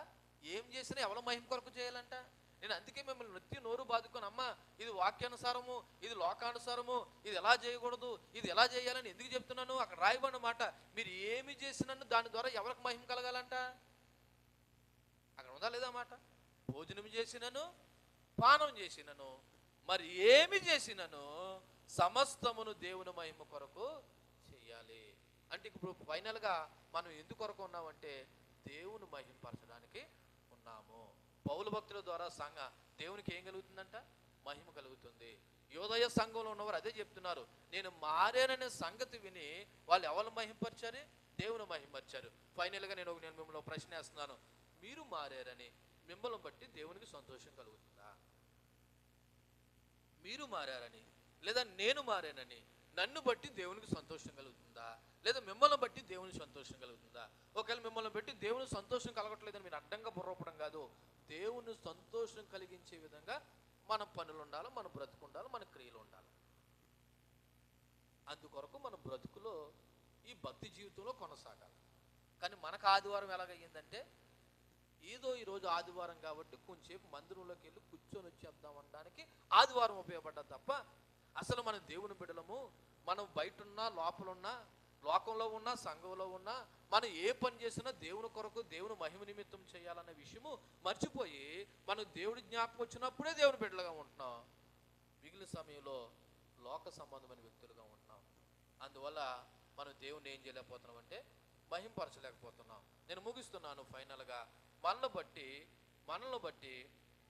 Speaker 1: ఏం చేసినా ఎవరి మహిమ కొరకు చేయాలంట? నేను అందుకే మిమ్మల్ని నృత్య నోరు బాదుకొని, అమ్మ ఇది వాక్యానుసారము, ఇది లోకానుసారము, ఇది ఎలా చేయకూడదు, ఇది ఎలా చేయాలని ఎందుకు చెప్తున్నాను? అక్కడ రాయబడిన మాట, మీరు ఏమి చేసినను దాని ద్వారా ఎవరికి మహిమ కలగాలంట? అక్కడ ఉందా లేదా మాట? భోజనం చేసినను, పానం చేసినను, మరి ఏమి చేసినను సమస్తమును దేవుని మహిమ కొరకు చేయాలి. అంటే ఇప్పుడు ఫైనల్గా మనం ఎందుకు కొరకు ఉన్నామంటే దేవుని మహిమపరచడానికి ఉన్నాము. పౌలు భక్తుల ద్వారా దేవునికి ఏం కలుగుతుందంట? మహిమ కలుగుతుంది. యోదయ సంఘంలో ఉన్నవారు అదే చెప్తున్నారు. నేను మారేననే సంగతి విని వాళ్ళు ఎవరు మహిమపరిచారు? దేవుని మహిమపరిచారు. ఫైనల్గా నేను మిమ్మల్ని ప్రశ్న వేస్తున్నాను, మీరు మారారని మిమ్మల్ని బట్టి దేవునికి సంతోషం కలుగుతుందా? మీరు మారారని లేదా నేను మారానని నన్ను బట్టి దేవునికి సంతోషం కలుగుతుందా? లేదా మిమ్మల్ని బట్టి దేవునికి సంతోషం కలుగుతుందా? ఒకవేళ మిమ్మల్ని బట్టి దేవునికి సంతోషం కలగట్లేదని మీరు అడ్డంగా బుర్రపడం కాదు, దేవుని సంతోషం కలిగించే విధంగా మన పనులు ఉండాలి, మన బ్రతుకు ఉండాలి, మన క్రియలు ఉండాలి. అందుకొరకు మన బ్రతుకులో ఈ భక్తి జీవితంలో కొనసాగాలి. కానీ మనకు ఆదివారం ఎలాగయ్యిందంటే, ఏదో ఈరోజు ఆదివారం కాబట్టి కొంచెంసేపు మందిరంలోకి వెళ్ళి కూర్చొని వచ్చేద్దాం అనడానికి ఆదివారం ఉపయోగపడ్డది తప్ప, అసలు మన దేవుని బిడ్డలము, మనం బయట ఉన్నా లోపల ఉన్నా, లోకంలో ఉన్నా సంఘంలో ఉన్నా, మనం ఏ పని చేసినా దేవుని కొరకు దేవుని మహిమ నిమిత్తం చేయాలన్న విషయము మర్చిపోయి మనం దేవుడి జ్ఞాపకం వచ్చినప్పుడే దేవుని బిడ్డలుగా ఉంటున్నాం. మిగిలిన సమయంలో లోక సంబంధమైన వ్యక్తులుగా ఉంటున్నాం. అందువల్ల మనం దేవుని ఏం చేయలేకపోతున్నాం అంటే మహింపరచలేకపోతున్నాం. నేను ముగిస్తున్నాను. ఫైనల్గా మనల్ని బట్టి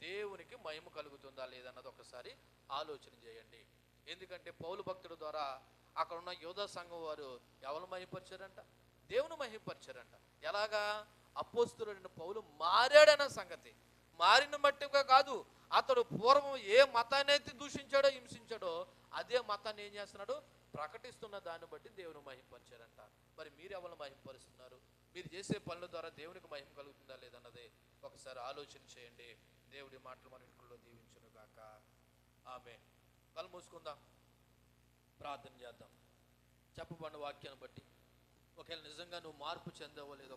Speaker 1: దేవునికి మహిమ కలుగుతుందా లేదన్నది ఒకసారి ఆలోచన చేయండి. ఎందుకంటే పౌలు భక్తుడి ద్వారా అక్కడ ఉన్న యోధా సంఘం వారు ఎవరు మహిమపరిచారంట? దేవుని మహిమపరిచారంట. ఎలాగా? అపోస్తలుడైన పౌలు మారాడన్న సంగతి, మారిన బట్టిగా కాదు, అతడు పూర్వం ఏ మతాన్ని అయితే దూషించాడో హింసించాడో అదే మతాన్ని ఏం చేస్తున్నాడు? ప్రకటిస్తున్న దాన్ని బట్టి దేవుని మహిమపరిచారంట. మరి మీరు ఎవరు మహిమపరుస్తున్నారు? మీరు చేసే పనుల ద్వారా దేవునికి మహిమ కలుగుతుందా లేదన్నది ఒకసారి ఆలోచన చేయండి. దేవుడి మాటలు మన ఇంట్లో దీవించును గాక. ఆమేన్. కళ్ళు మూసుకుందాం, ప్రార్థన చేద్దాం. చెప్పబడిన వాక్యాన్ని బట్టి ఒకవేళ నిజంగా నువ్వు మార్పు చెందావో లేదో